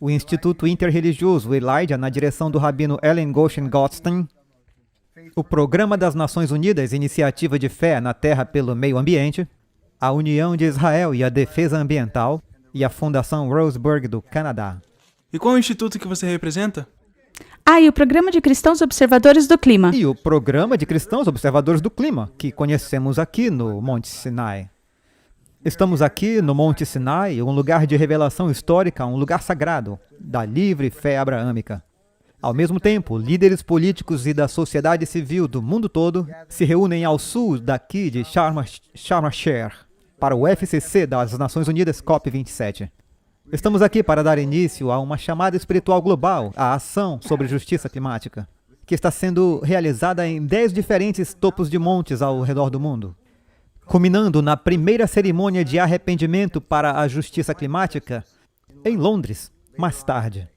o Instituto Interreligioso Elijah na direção do rabino Ellen Goshen Gottstein, o Programa das Nações Unidas Iniciativa de Fé na Terra pelo Meio Ambiente, a União de Israel e a Defesa Ambiental e a Fundação Roseburg do Canadá. E qual é o instituto que você representa? E o Programa de Cristãos Observadores do Clima. E o Programa de Cristãos Observadores do Clima, que conhecemos aqui no Monte Sinai. Estamos aqui no Monte Sinai, um lugar de revelação histórica, um lugar sagrado da livre fé abraâmica. Ao mesmo tempo, líderes políticos e da sociedade civil do mundo todo se reúnem ao sul daqui de Sharm el-Sheikh para o FCC das Nações Unidas COP27. Estamos aqui para dar início a uma chamada espiritual global, a ação sobre justiça climática, que está sendo realizada em 10 diferentes topos de montes ao redor do mundo, culminando na primeira cerimônia de arrependimento para a justiça climática em Londres, mais tarde.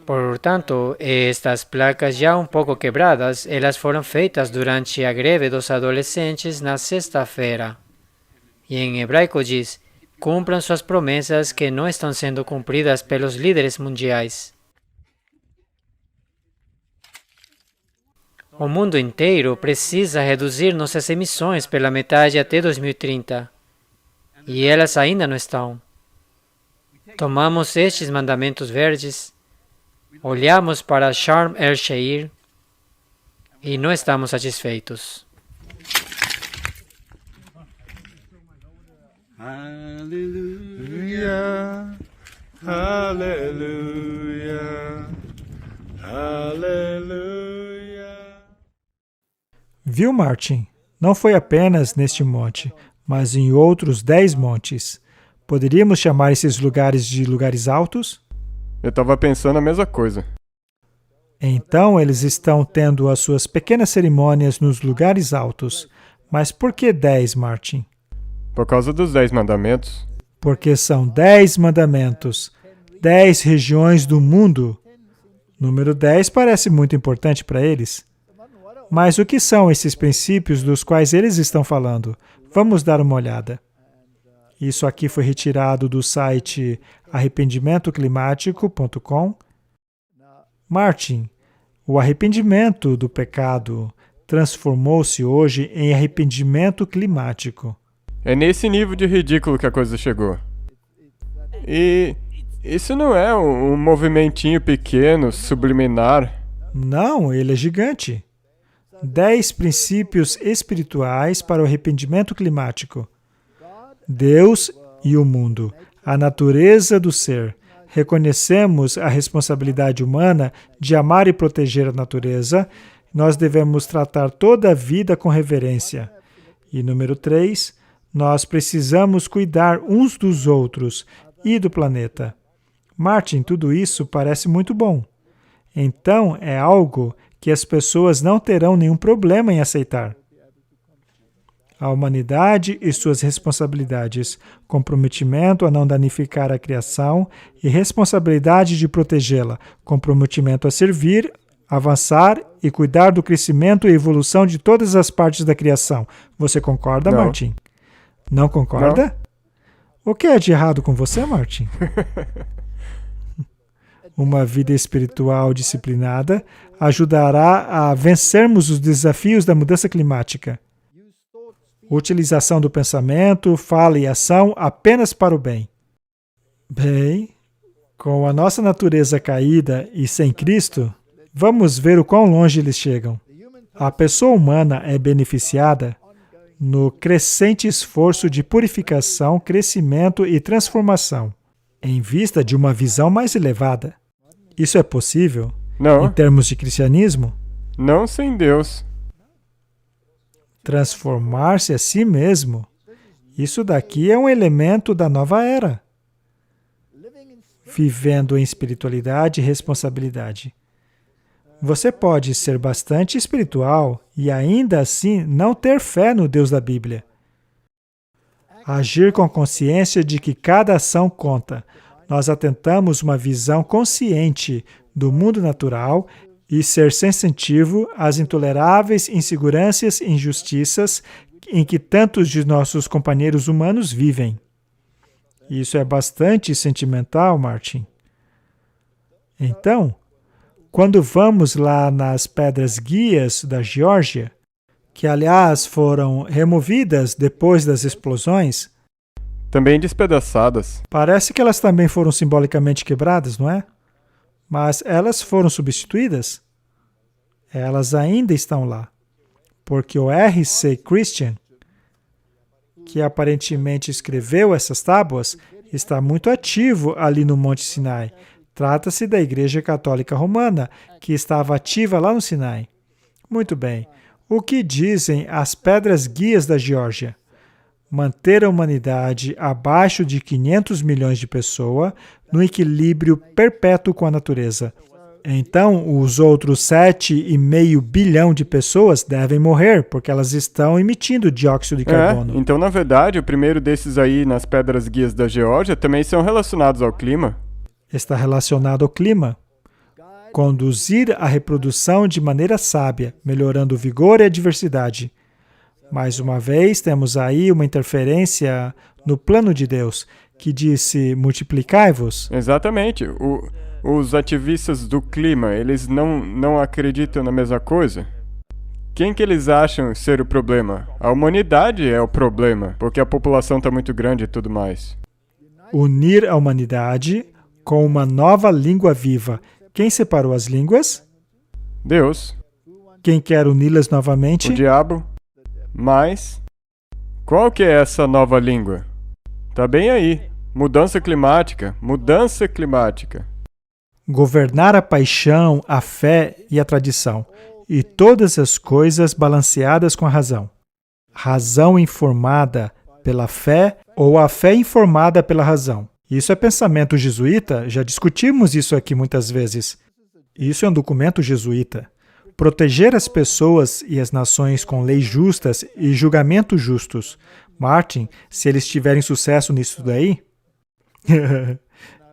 Portanto, estas placas já um pouco quebradas, elas foram feitas durante a greve dos adolescentes na sexta-feira. E em hebraico diz, cumpram suas promessas que não estão sendo cumpridas pelos líderes mundiais. O mundo inteiro precisa reduzir nossas emissões pela metade até 2030. E elas ainda não estão. Tomamos estes mandamentos verdes, olhamos para Sharm el-Sheikh e não estamos satisfeitos. Aleluia, aleluia, aleluia. Viu, Martin? Não foi apenas neste monte, mas em outros 10 montes. Poderíamos chamar esses lugares de lugares altos? Eu estava pensando a mesma coisa. Então, eles estão tendo as suas pequenas cerimônias nos lugares altos. Mas por que 10, Martin? Por causa dos 10 mandamentos. Porque são 10 mandamentos, 10 regiões do mundo. Número 10 parece muito importante para eles. Mas o que são esses princípios dos quais eles estão falando? Vamos dar uma olhada. Isso aqui foi retirado do site arrependimentoclimático.com. Martin, o arrependimento do pecado transformou-se hoje em arrependimento climático. É nesse nível de ridículo que a coisa chegou. E isso não é um movimentinho pequeno, subliminar. Não, ele é gigante. 10 princípios espirituais para o arrependimento climático. Deus e o mundo, a natureza do ser. Reconhecemos a responsabilidade humana de amar e proteger a natureza. Nós devemos tratar toda a vida com reverência. E número 3, nós precisamos cuidar uns dos outros e do planeta. Martin, tudo isso parece muito bom. Então, é algo que as pessoas não terão nenhum problema em aceitar. A humanidade e suas responsabilidades, comprometimento a não danificar a criação e responsabilidade de protegê-la, comprometimento a servir, avançar e cuidar do crescimento e evolução de todas as partes da criação. Você concorda, Não. Martin? Não concorda? O que é de errado com você, Martin? Uma vida espiritual disciplinada ajudará a vencermos os desafios da mudança climática. Utilização do pensamento, fala e ação apenas para o bem. Bem, com a nossa natureza caída e sem Cristo, vamos ver o quão longe eles chegam. A pessoa humana é beneficiada no crescente esforço de purificação, crescimento e transformação, em vista de uma visão mais elevada. Isso é possível em Não, termos de cristianismo? não sem Deus. Transformar-se a si mesmo. Isso daqui é um elemento da nova era. Vivendo em espiritualidade e responsabilidade. Você pode ser bastante espiritual e ainda assim não ter fé no Deus da Bíblia. Agir com consciência de que cada ação conta. Nós atentamos uma visão consciente do mundo natural e ser sensitivo às intoleráveis inseguranças e injustiças em que tantos de nossos companheiros humanos vivem. Isso é bastante sentimental, Martin. Então, quando vamos lá nas pedras guias da Geórgia, que aliás foram removidas depois das explosões, Também despedaçadas. parece que elas também foram simbolicamente quebradas, não é? Mas elas foram substituídas? Elas ainda estão lá. Porque o R.C. Christian, que aparentemente escreveu essas tábuas, está muito ativo ali no Monte Sinai. Trata-se da Igreja Católica Romana, que estava ativa lá no Sinai. Muito bem. O que dizem as pedras guias da Geórgia? Manter a humanidade abaixo de 500 milhões de pessoas no equilíbrio perpétuo com a natureza. Então, os outros 7,5 bilhão de pessoas devem morrer, porque elas estão emitindo dióxido de carbono. Então, na verdade, o primeiro desses aí nas pedras guias da Geórgia também são relacionados ao clima. Está relacionado ao clima. Conduzir a reprodução de maneira sábia, melhorando o vigor e a diversidade. Mais uma vez, temos aí uma interferência no plano de Deus, que disse, multiplicai-vos. Exatamente. Os ativistas do clima, eles não acreditam na mesma coisa. Quem que eles acham ser o problema? A humanidade é o problema, porque a população está muito grande e tudo mais. Unir a humanidade com uma nova língua viva. Quem separou as línguas? Deus, Quem quer uni-las novamente? o diabo, mas qual que é essa nova língua? Tá bem aí. Mudança climática, mudança climática. Governar a paixão, a fé e a tradição, e todas as coisas balanceadas com a razão. Razão informada pela fé ou a fé informada pela razão. Isso é pensamento jesuíta, já discutimos isso aqui muitas vezes. Isso é um documento jesuíta. Proteger as pessoas e as nações com leis justas e julgamentos justos. Martin, se eles tiverem sucesso nisso daí,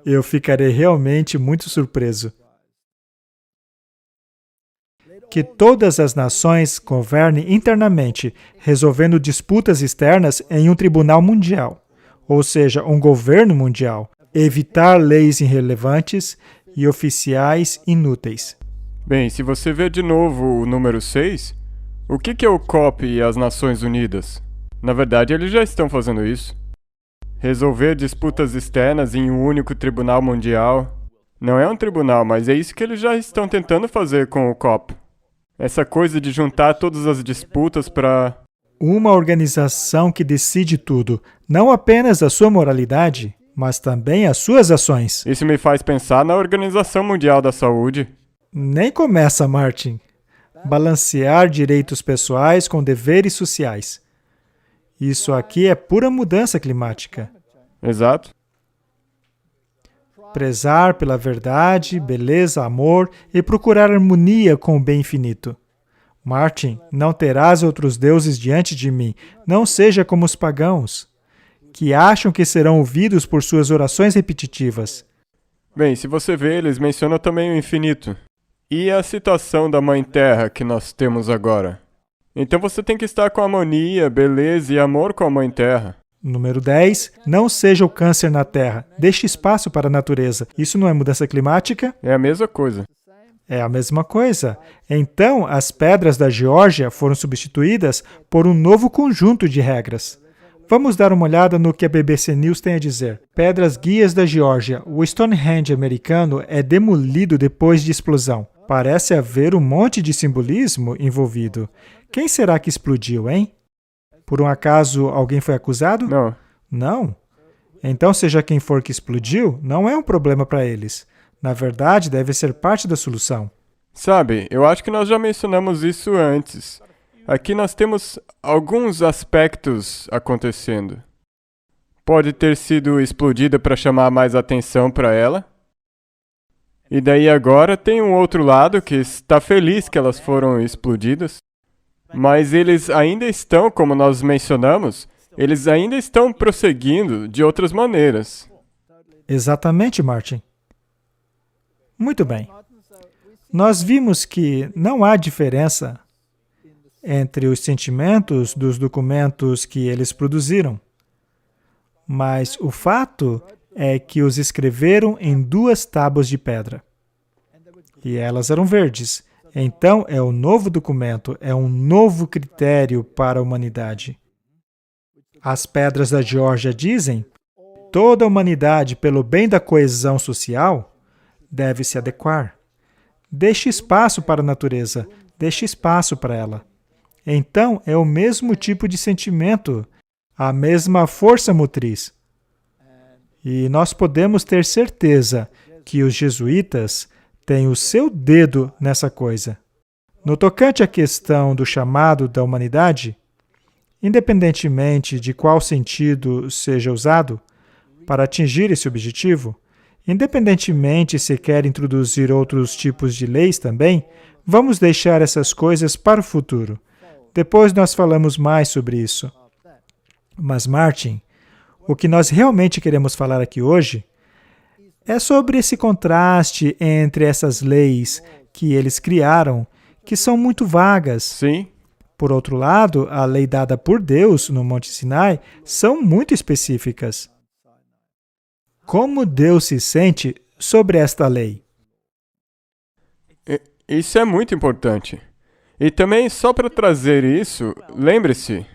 eu ficarei realmente muito surpreso. Que todas as nações governem internamente, resolvendo disputas externas em um tribunal mundial. ou seja, um governo mundial, evitar leis irrelevantes e oficiais inúteis. Bem, se você ver de novo o número 6, o que é o COP e as Nações Unidas? Na verdade, eles já estão fazendo isso. Resolver disputas externas em um único tribunal mundial. Não é um tribunal, mas é isso que eles já estão tentando fazer com o COP. Essa coisa de juntar todas as disputas para... Uma organização que decide tudo, não apenas a sua moralidade, mas também as suas ações. Isso me faz pensar na Organização Mundial da Saúde. Nem começa, Martin. Balancear direitos pessoais com deveres sociais. Isso aqui é pura mudança climática. Exato. Prezar pela verdade, beleza, amor e procurar harmonia com o bem infinito. Martin, não terás outros deuses diante de mim. Não seja como os pagãos, que acham que serão ouvidos por suas orações repetitivas. Bem, se você ver, eles mencionam também o infinito. E a citação da Mãe Terra que nós temos agora. Então você tem que estar com harmonia, beleza e amor com a Mãe Terra. Número 10. Não seja o câncer na Terra. Deixe espaço para a natureza. Isso não é mudança climática? É a mesma coisa. É a mesma coisa. Então, as pedras da Geórgia foram substituídas por um novo conjunto de regras. Vamos dar uma olhada no que a BBC News tem a dizer. Pedras guias da Geórgia. O Stonehenge americano é demolido depois de explosão. Parece haver um monte de simbolismo envolvido. Quem será que explodiu, hein? Por um acaso, alguém foi acusado? Não. Não? Então, seja quem for que explodiu, não é um problema para eles. Na verdade, deve ser parte da solução. Sabe, eu acho que nós já mencionamos isso antes. Aqui nós temos alguns aspectos acontecendo. Pode ter sido explodida para chamar mais atenção para ela. E daí agora tem um outro lado que está feliz que elas foram explodidas. Mas eles ainda estão, como nós mencionamos, eles ainda estão prosseguindo de outras maneiras. Exatamente, Martin. Muito bem. Nós vimos que não há diferença entre os sentimentos dos documentos que eles produziram. Mas o fato é que os escreveram em 2 tábuas de pedra. E elas eram verdes. Então, é um novo documento, é um novo critério para a humanidade. As pedras da Geórgia dizem: toda a humanidade, pelo bem da coesão social, deve se adequar. Deixe espaço para a natureza, deixe espaço para ela. Então, é o mesmo tipo de sentimento, a mesma força motriz. E nós podemos ter certeza que os jesuítas têm o seu dedo nessa coisa. No tocante à questão do chamado da humanidade, independentemente de qual sentido seja usado para atingir esse objetivo, independentemente se quer introduzir outros tipos de leis também, vamos deixar essas coisas para o futuro. Depois nós falamos mais sobre isso. Mas, Martin, o que nós realmente queremos falar aqui hoje é sobre esse contraste entre essas leis que eles criaram, que são muito vagas. Sim. Por outro lado, a lei dada por Deus no Monte Sinai são muito específicas. Como Deus se sente sobre esta lei? Isso é muito importante. E também, só para trazer isso, lembre-se,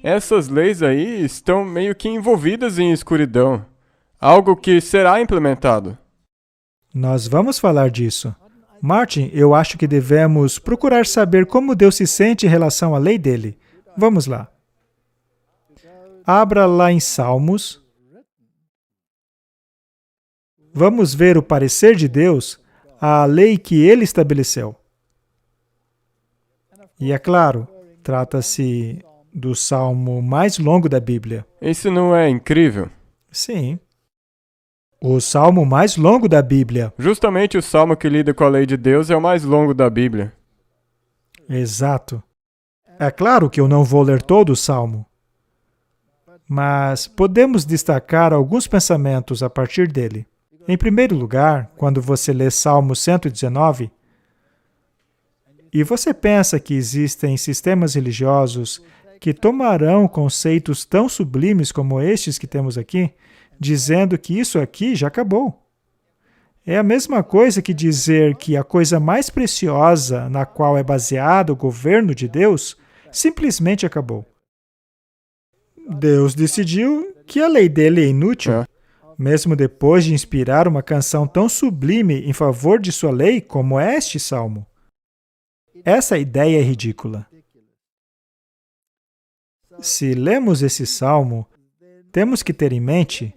essas leis aí estão meio que envolvidas em escuridão. Algo que será implementado. Nós vamos falar disso. Martin, eu acho que devemos procurar saber como Deus se sente em relação à lei dele. Vamos lá. Abra lá em Salmos. Vamos ver o parecer de Deus à lei que ele estabeleceu. E é claro, trata-se do salmo mais longo da Bíblia. Isso não é incrível? Sim. O salmo mais longo da Bíblia. Justamente o salmo que lida com a lei de Deus é o mais longo da Bíblia. Exato. É claro que eu não vou ler todo o salmo, mas podemos destacar alguns pensamentos a partir dele. Em primeiro lugar, quando você lê Salmo 119, e você pensa que existem sistemas religiosos que tomarão conceitos tão sublimes como estes que temos aqui, dizendo que isso aqui já acabou. É a mesma coisa que dizer que a coisa mais preciosa na qual é baseado o governo de Deus simplesmente acabou. Deus decidiu que a lei dele é inútil, mesmo depois de inspirar uma canção tão sublime em favor de sua lei como este salmo. Essa ideia é ridícula. Se lemos esse salmo, temos que ter em mente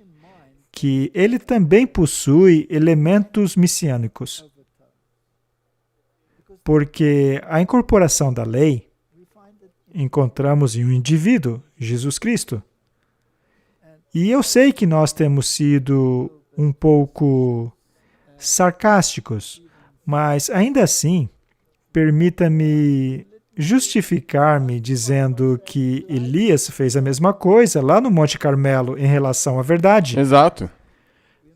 que ele também possui elementos messiânicos. Porque a incorporação da lei encontramos em um indivíduo, Jesus Cristo. E eu sei que nós temos sido um pouco sarcásticos, mas ainda assim, permita-me justificar-me dizendo que Elias fez a mesma coisa lá no Monte Carmelo em relação à verdade. Exato.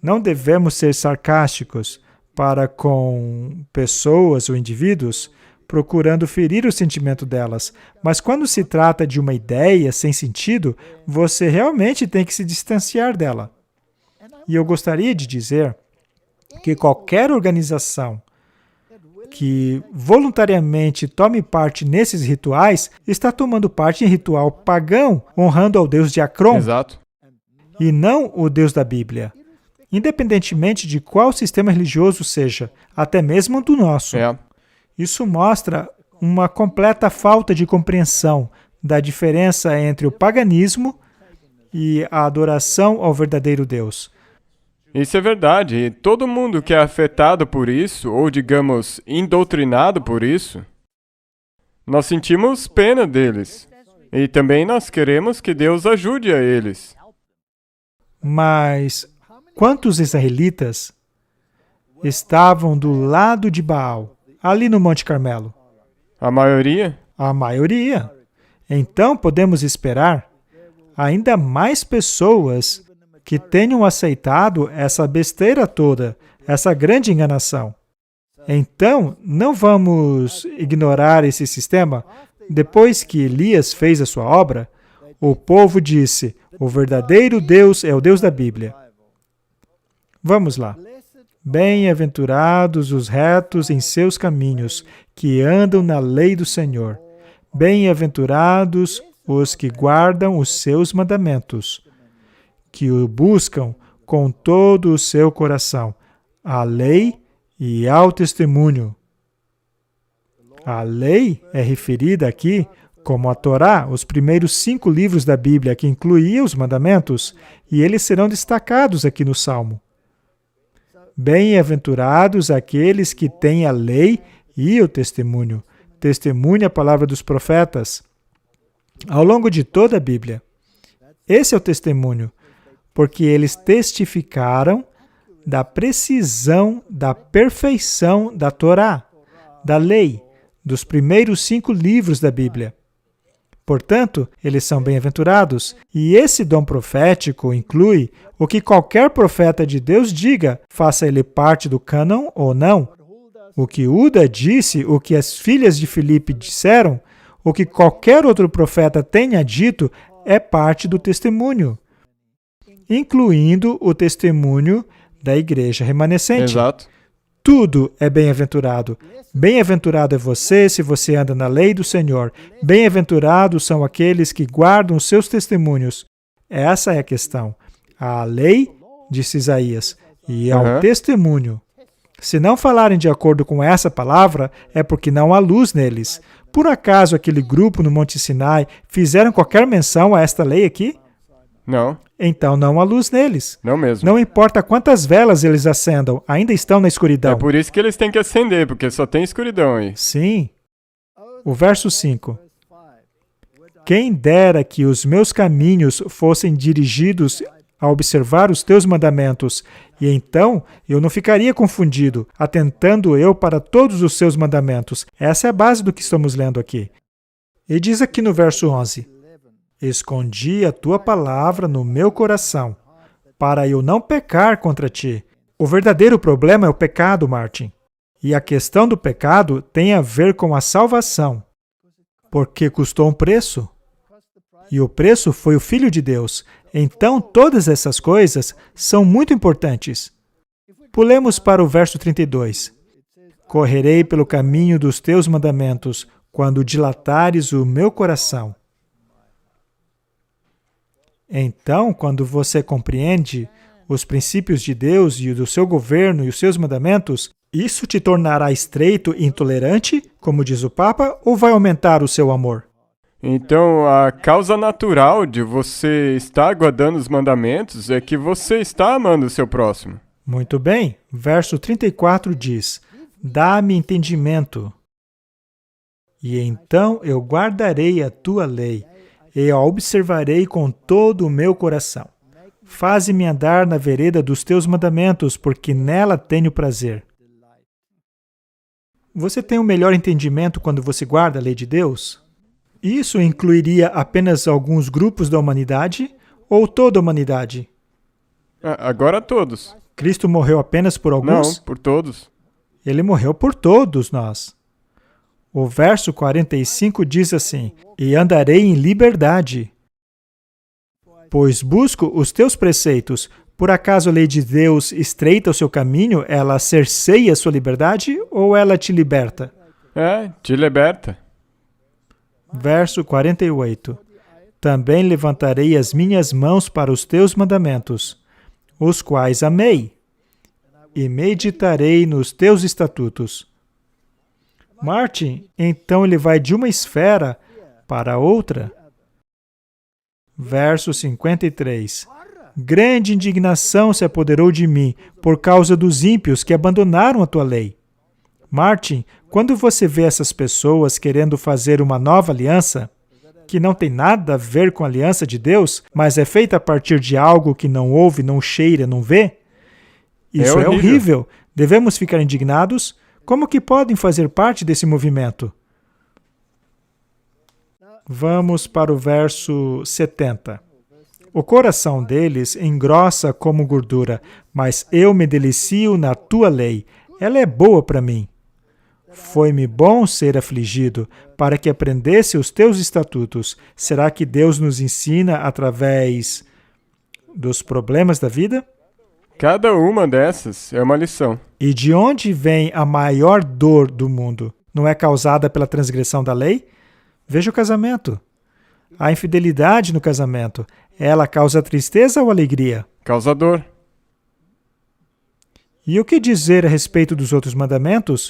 Não devemos ser sarcásticos para com pessoas ou indivíduos procurando ferir o sentimento delas. Mas quando se trata de uma ideia sem sentido, você realmente tem que se distanciar dela. E eu gostaria de dizer que qualquer organização que voluntariamente tome parte nesses rituais está tomando parte em ritual pagão, honrando ao Deus de Acron, Exato. e não o Deus da Bíblia. Independentemente de qual sistema religioso seja, até mesmo do nosso. Isso mostra uma completa falta de compreensão da diferença entre o paganismo e a adoração ao verdadeiro Deus. Isso é verdade. E todo mundo que é afetado por isso, ou digamos, indoctrinado por isso, nós sentimos pena deles. E também nós queremos que Deus ajude a eles. Mas quantos israelitas estavam do lado de Baal, ali no Monte Carmelo? A maioria? A maioria. Então podemos esperar ainda mais pessoas que tenham aceitado essa besteira toda, essa grande enganação. Então, não vamos ignorar esse sistema. Depois que Elias fez a sua obra, o povo disse, o verdadeiro Deus é o Deus da Bíblia. Vamos lá. Bem-aventurados os retos em seus caminhos, que andam na lei do Senhor. Bem-aventurados os que guardam os seus mandamentos, que o buscam com todo o seu coração, a lei e ao testemunho. A lei é referida aqui como a Torá, os primeiros 5 livros da Bíblia, que incluía os mandamentos, e eles serão destacados aqui no Salmo. Bem-aventurados aqueles que têm a lei e o testemunho. Testemunha a palavra dos profetas. Ao longo de toda a Bíblia. Esse é o testemunho, porque eles testificaram da precisão, da perfeição da Torá, da lei, dos primeiros 5 livros da Bíblia. Portanto, eles são bem-aventurados, e esse dom profético inclui o que qualquer profeta de Deus diga, faça ele parte do cânon ou não. O que Uda disse, o que as filhas de Filipe disseram, o que qualquer outro profeta tenha dito, é parte do testemunho, incluindo o testemunho da igreja remanescente. Exato. Tudo é bem-aventurado. Bem-aventurado é você se você anda na lei do Senhor. Bem-aventurados são aqueles que guardam os seus testemunhos. Essa é a questão. A lei, disse Isaías, e ao testemunho. Se não falarem de acordo com essa palavra, é porque não há luz neles. Por acaso aquele grupo no Monte Sinai fizeram qualquer menção a esta lei aqui? Não. Então não há luz neles. Não mesmo. Não importa quantas velas eles acendam, ainda estão na escuridão. É por isso que eles têm que acender, porque só tem escuridão aí. Sim. O verso 5. Quem dera que os meus caminhos fossem dirigidos a observar os teus mandamentos, e então eu não ficaria confundido, atentando eu para todos os seus mandamentos. Essa é a base do que estamos lendo aqui. E diz aqui no verso 11, escondi a tua palavra no meu coração, para eu não pecar contra ti. O verdadeiro problema é o pecado, Martin. E a questão do pecado tem a ver com a salvação, porque custou um preço. E o preço foi o Filho de Deus. Então, todas essas coisas são muito importantes. Pulemos para o verso 32. Correrei pelo caminho dos teus mandamentos, quando dilatares o meu coração. Então, quando você compreende os princípios de Deus e do seu governo e os seus mandamentos, isso te tornará estreito e intolerante, como diz o Papa, ou vai aumentar o seu amor? Então, a causa natural de você estar guardando os mandamentos é que você está amando o seu próximo. Muito bem. Verso 34 diz: dá-me entendimento, e então eu guardarei a tua lei, e a observarei com todo o meu coração. Faze-me andar na vereda dos teus mandamentos, porque nela tenho prazer. Você tem um melhor entendimento quando você guarda a lei de Deus? Isso incluiria apenas alguns grupos da humanidade ou toda a humanidade? Agora todos. Cristo morreu apenas por alguns? Não, por todos. Ele morreu por todos nós. O verso 45 diz assim: e andarei em liberdade, pois busco os teus preceitos. Por acaso a lei de Deus estreita o seu caminho, ela cerceia a sua liberdade ou ela te liberta? Te liberta. Verso 48. Também levantarei as minhas mãos para os teus mandamentos, os quais amei, e meditarei nos teus estatutos. Martin, então ele vai de uma esfera para outra. Verso 53. Grande indignação se apoderou de mim por causa dos ímpios que abandonaram a tua lei. Martin, quando você vê essas pessoas querendo fazer uma nova aliança, que não tem nada a ver com a aliança de Deus, mas é feita a partir de algo que não ouve, não cheira, não vê, isso é horrível. Devemos ficar indignados? Como que podem fazer parte desse movimento? Vamos para o verso 70. O coração deles engrossa como gordura, mas eu me delicio na tua lei. Ela é boa para mim. Foi-me bom ser afligido, para que aprendesse os teus estatutos. Será que Deus nos ensina através dos problemas da vida? Cada uma dessas é uma lição. E de onde vem a maior dor do mundo? Não é causada pela transgressão da lei? Veja o casamento. A infidelidade no casamento, ela causa tristeza ou alegria? Causa dor. E o que dizer a respeito dos outros mandamentos?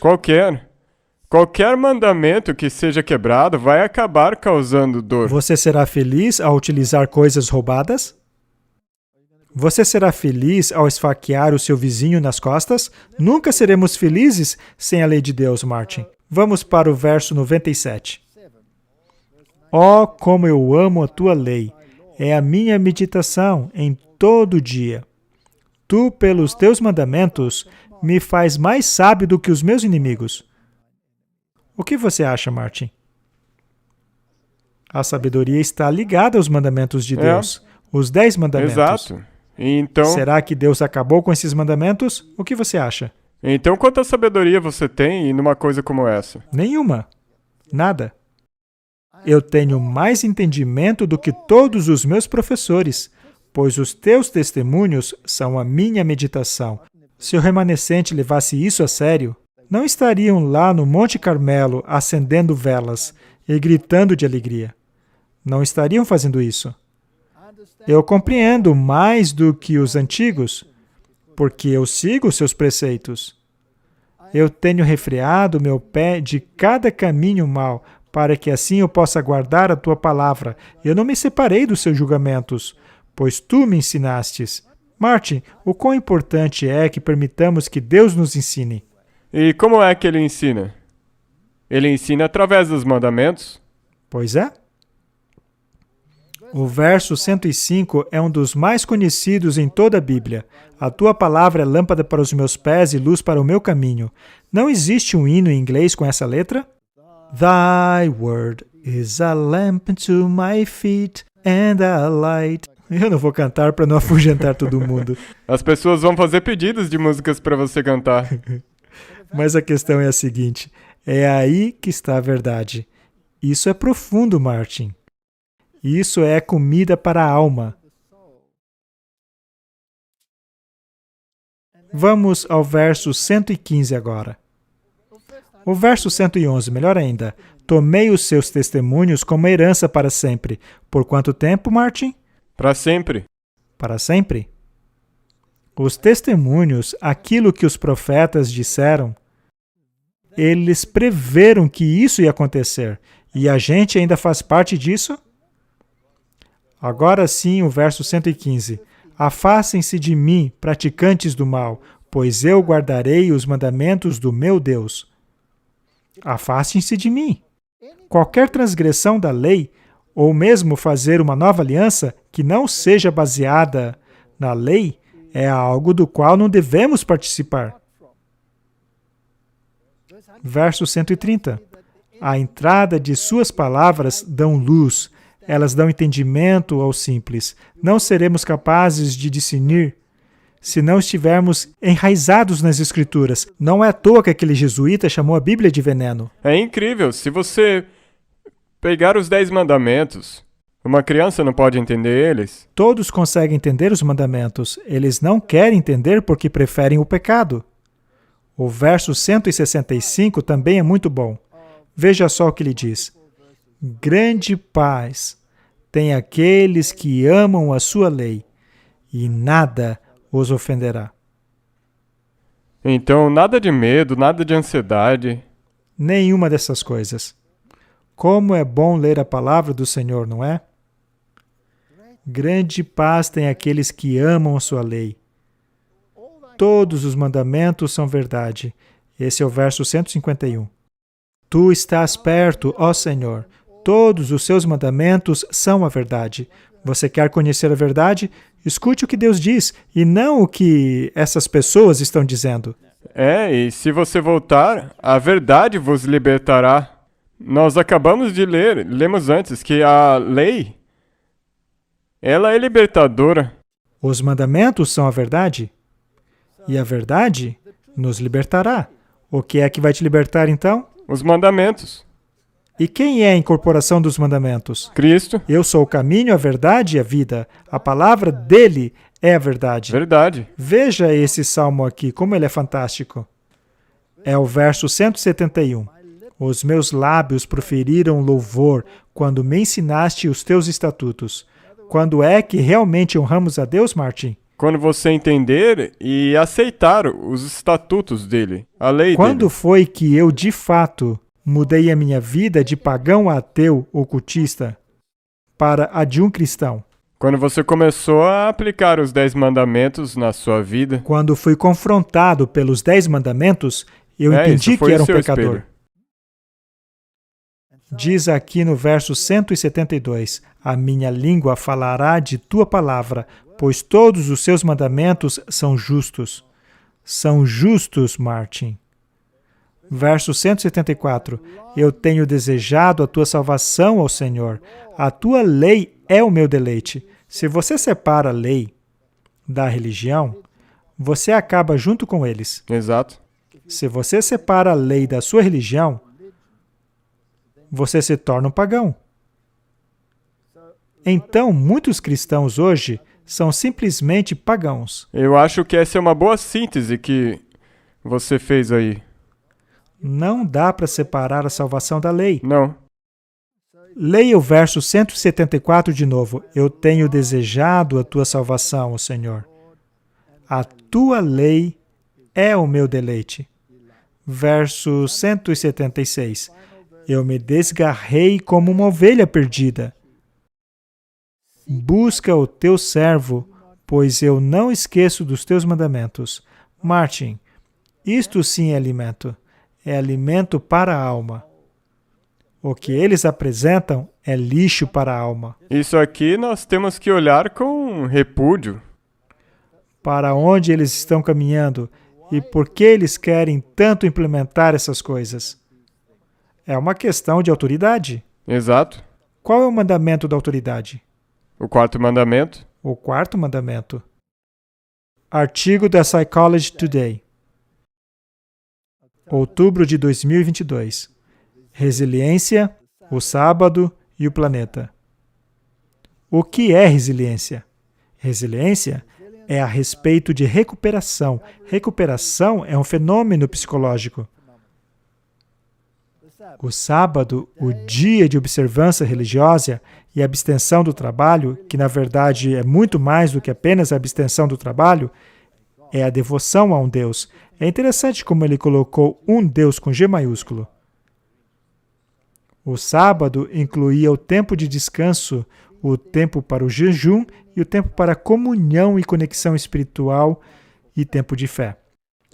Qualquer mandamento que seja quebrado vai acabar causando dor. Você será feliz ao utilizar coisas roubadas? Você será feliz ao esfaquear o seu vizinho nas costas? Nunca seremos felizes sem a lei de Deus, Martin. Vamos para o verso 97. Oh, como eu amo a tua lei! É a minha meditação em todo dia. Tu, pelos teus mandamentos, me faz mais sábio do que os meus inimigos. O que você acha, Martin? A sabedoria está ligada aos mandamentos de Deus. Os 10 mandamentos. Exato. Então, será que Deus acabou com esses mandamentos? O que você acha? Então, quanta sabedoria você tem numa coisa como essa? Nenhuma. Nada. Eu tenho mais entendimento do que todos os meus professores, pois os teus testemunhos são a minha meditação. Se o remanescente levasse isso a sério, não estariam lá no Monte Carmelo acendendo velas e gritando de alegria. Não estariam fazendo isso. Eu compreendo mais do que os antigos, porque eu sigo os seus preceitos. Eu tenho refreado meu pé de cada caminho mau, para que assim eu possa guardar a tua palavra. Eu não me separei dos seus julgamentos, pois tu me ensinastes. Martin, o quão importante é que permitamos que Deus nos ensine. E como é que ele ensina? Ele ensina através dos mandamentos? Pois é. O verso 105 é um dos mais conhecidos em toda a Bíblia. A tua palavra é lâmpada para os meus pés e luz para o meu caminho. Não existe um hino em inglês com essa letra? Thy word is a lamp unto my feet and a light. Eu não vou cantar para não afugentar todo mundo. As pessoas vão fazer pedidos de músicas para você cantar. Mas a questão é a seguinte, é aí que está a verdade. Isso é profundo, Martin. Isso é comida para a alma. Vamos ao verso 115 agora. O verso 111, melhor ainda. Tomei os seus testemunhos como herança para sempre. Por quanto tempo, Martin? Para sempre. Para sempre? Os testemunhos, aquilo que os profetas disseram, eles preveram que isso ia acontecer. E a gente ainda faz parte disso? Agora sim, o verso 115. Afastem-se de mim, praticantes do mal, pois eu guardarei os mandamentos do meu Deus. Afastem-se de mim. Qualquer transgressão da lei, ou mesmo fazer uma nova aliança que não seja baseada na lei, é algo do qual não devemos participar. Verso 130. A entrada de suas palavras dão luz, elas dão entendimento ao simples. Não seremos capazes de discernir se não estivermos enraizados nas Escrituras. Não é à toa que aquele jesuíta chamou a Bíblia de veneno. É incrível. Se você pegar os 10 mandamentos, uma criança não pode entender eles. Todos conseguem entender os mandamentos. Eles não querem entender porque preferem o pecado. O verso 165 também é muito bom. Veja só o que ele diz. Grande paz tem aqueles que amam a sua lei, e nada os ofenderá. Então, nada de medo, nada de ansiedade. Nenhuma dessas coisas. Como é bom ler a palavra do Senhor, não é? Grande paz tem aqueles que amam a sua lei. Todos os mandamentos são verdade. Esse é o verso 151. Tu estás perto, ó Senhor. Todos os seus mandamentos são a verdade. Você quer conhecer a verdade? Escute o que Deus diz e não o que essas pessoas estão dizendo. E se você voltar, a verdade vos libertará. Nós acabamos de lemos antes que a lei, ela é libertadora. Os mandamentos são a verdade e a verdade nos libertará. O que é que vai te libertar então? Os mandamentos. E quem é a incorporação dos mandamentos? Cristo. Eu sou o caminho, a verdade e a vida. A palavra dele é a verdade. Verdade. Veja esse salmo aqui, como ele é fantástico. É o verso 171. Os meus lábios proferiram louvor quando me ensinaste os teus estatutos. Quando é que realmente honramos a Deus, Martin? Quando você entender e aceitar os estatutos dele, a lei Quando dele. foi que eu, de fato, mudei a minha vida de pagão a ateu ocultista para a de um cristão? Quando você começou a aplicar os 10 mandamentos na sua vida. Quando fui confrontado pelos 10 mandamentos, eu entendi isso foi que era o um seu pecador. espelho. Diz aqui no verso 172, a minha língua falará de tua palavra, pois todos os seus mandamentos são justos. São justos, Martin. Verso 174, eu tenho desejado a tua salvação, ó Senhor. A tua lei é o meu deleite. Se você separa a lei da religião, você acaba junto com eles. Exato. Se você separa a lei da sua religião, você se torna um pagão. Então, muitos cristãos hoje são simplesmente pagãos. Eu acho que essa é uma boa síntese que você fez aí. Não dá para separar a salvação da lei. Não. Leia o verso 174 de novo. Eu tenho desejado a tua salvação, ó Senhor. A tua lei é o meu deleite. Verso 176. Eu me desgarrei como uma ovelha perdida. Busca o teu servo, pois eu não esqueço dos teus mandamentos. Martin, isto sim é alimento. É alimento para a alma. O que eles apresentam é lixo para a alma. Isso aqui nós temos que olhar com repúdio. Para onde eles estão caminhando e por que eles querem tanto implementar essas coisas? É uma questão de autoridade. Exato. Qual é o mandamento da autoridade? O 4º mandamento. O 4º mandamento. Artigo da Psychology Today. Outubro de 2022. Resiliência, o sábado e o planeta. O que é resiliência? Resiliência é a respeito de recuperação. Recuperação é um fenômeno psicológico. O sábado, o dia de observância religiosa e abstenção do trabalho, que na verdade é muito mais do que apenas a abstenção do trabalho, é a devoção a um Deus. É interessante como ele colocou um Deus com G maiúsculo. O sábado incluía o tempo de descanso, o tempo para o jejum e o tempo para comunhão e conexão espiritual e tempo de fé.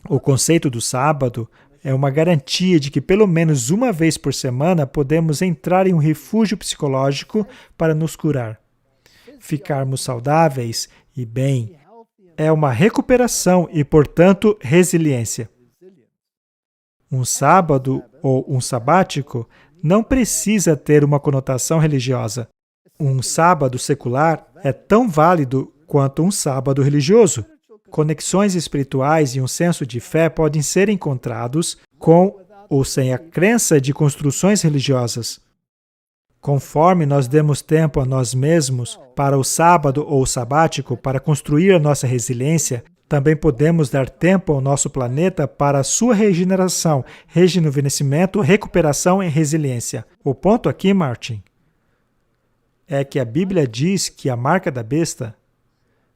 O conceito do sábado é uma garantia de que pelo menos uma vez por semana podemos entrar em um refúgio psicológico para nos curar. Ficarmos saudáveis e bem é uma recuperação e, portanto, resiliência. Um sábado ou um sabático não precisa ter uma conotação religiosa. Um sábado secular é tão válido quanto um sábado religioso. Conexões espirituais e um senso de fé podem ser encontrados com ou sem a crença de construções religiosas. Conforme nós demos tempo a nós mesmos para o sábado ou o sabático para construir a nossa resiliência, também podemos dar tempo ao nosso planeta para a sua regeneração, rejuvenescimento, recuperação e resiliência. O ponto aqui, Martin, é que a Bíblia diz que a marca da besta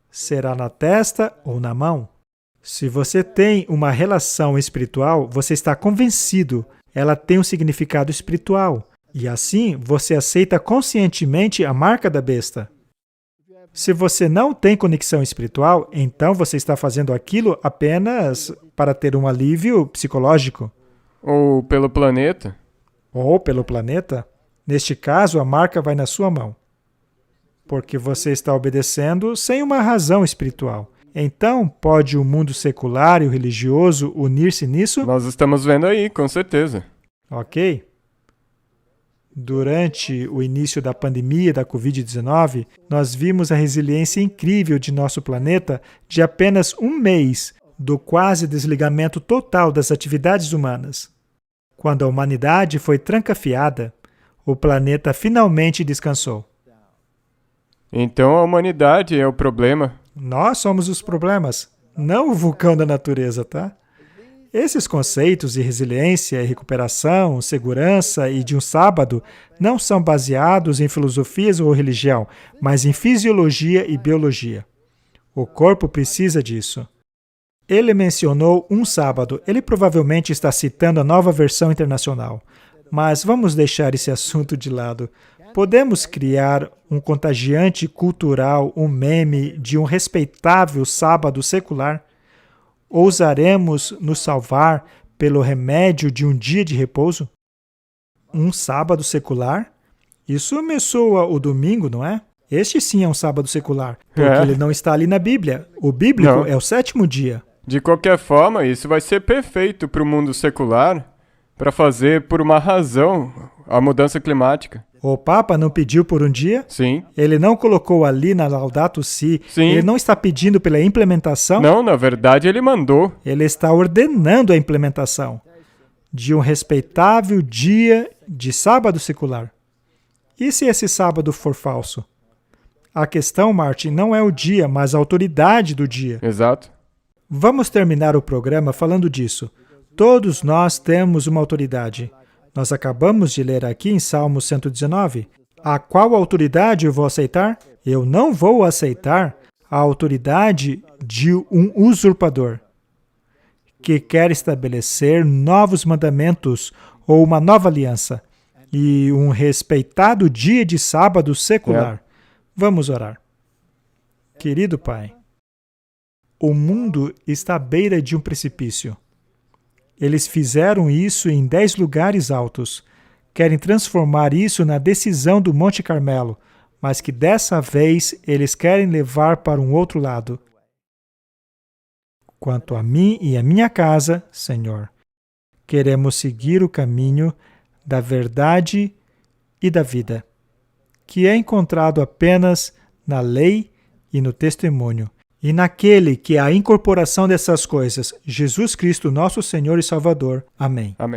será na testa ou na mão. Se você tem uma relação espiritual, você está convencido, ela tem um significado espiritual. E assim, você aceita conscientemente a marca da besta. Se você não tem conexão espiritual, então você está fazendo aquilo apenas para ter um alívio psicológico. Ou pelo planeta. Ou pelo planeta. Neste caso, a marca vai na sua mão. Porque você está obedecendo sem uma razão espiritual. Então, pode o mundo secular e o religioso unir-se nisso? Nós estamos vendo aí, com certeza. Ok. Durante o início da pandemia da Covid-19, nós vimos a resiliência incrível de nosso planeta de apenas um mês do quase desligamento total das atividades humanas. Quando a humanidade foi trancafiada, o planeta finalmente descansou. Então a humanidade é o problema. Nós somos os problemas, não o vulcão da natureza, tá? Esses conceitos de resiliência, recuperação, segurança e de um sábado não são baseados em filosofias ou religião, mas em fisiologia e biologia. O corpo precisa disso. Ele mencionou um sábado. Ele provavelmente está citando a nova versão internacional. Mas vamos deixar esse assunto de lado. Podemos criar um contagiante cultural, um meme de um respeitável sábado secular? Ousaremos nos salvar pelo remédio de um dia de repouso? Um sábado secular? Isso me soa o domingo, não é? Este sim é um sábado secular, porque ele não está ali na Bíblia. O bíblico é o sétimo dia. De qualquer forma, isso vai ser perfeito para o mundo secular, para fazer por uma razão a mudança climática. O Papa não pediu por um dia? Sim. Ele não colocou ali na Laudato Si? Sim. Ele não está pedindo pela implementação? Não, na verdade ele mandou. Ele está ordenando a implementação de um respeitável dia de sábado secular. E se esse sábado for falso? A questão, Martin, não é o dia, mas a autoridade do dia. Exato. Vamos terminar o programa falando disso. Todos nós temos uma autoridade. Nós acabamos de ler aqui em Salmo 119. A qual autoridade eu vou aceitar? Eu não vou aceitar a autoridade de um usurpador que quer estabelecer novos mandamentos ou uma nova aliança e um respeitado dia de sábado secular. Vamos orar. Querido Pai, o mundo está à beira de um precipício. Eles fizeram isso em 10 lugares altos. Querem transformar isso na decisão do Monte Carmelo, mas que dessa vez eles querem levar para um outro lado. Quanto a mim e a minha casa, Senhor, queremos seguir o caminho da verdade e da vida, que é encontrado apenas na lei e no testemunho. E naquele que é a incorporação dessas coisas, Jesus Cristo, nosso Senhor e Salvador. Amém. Amém.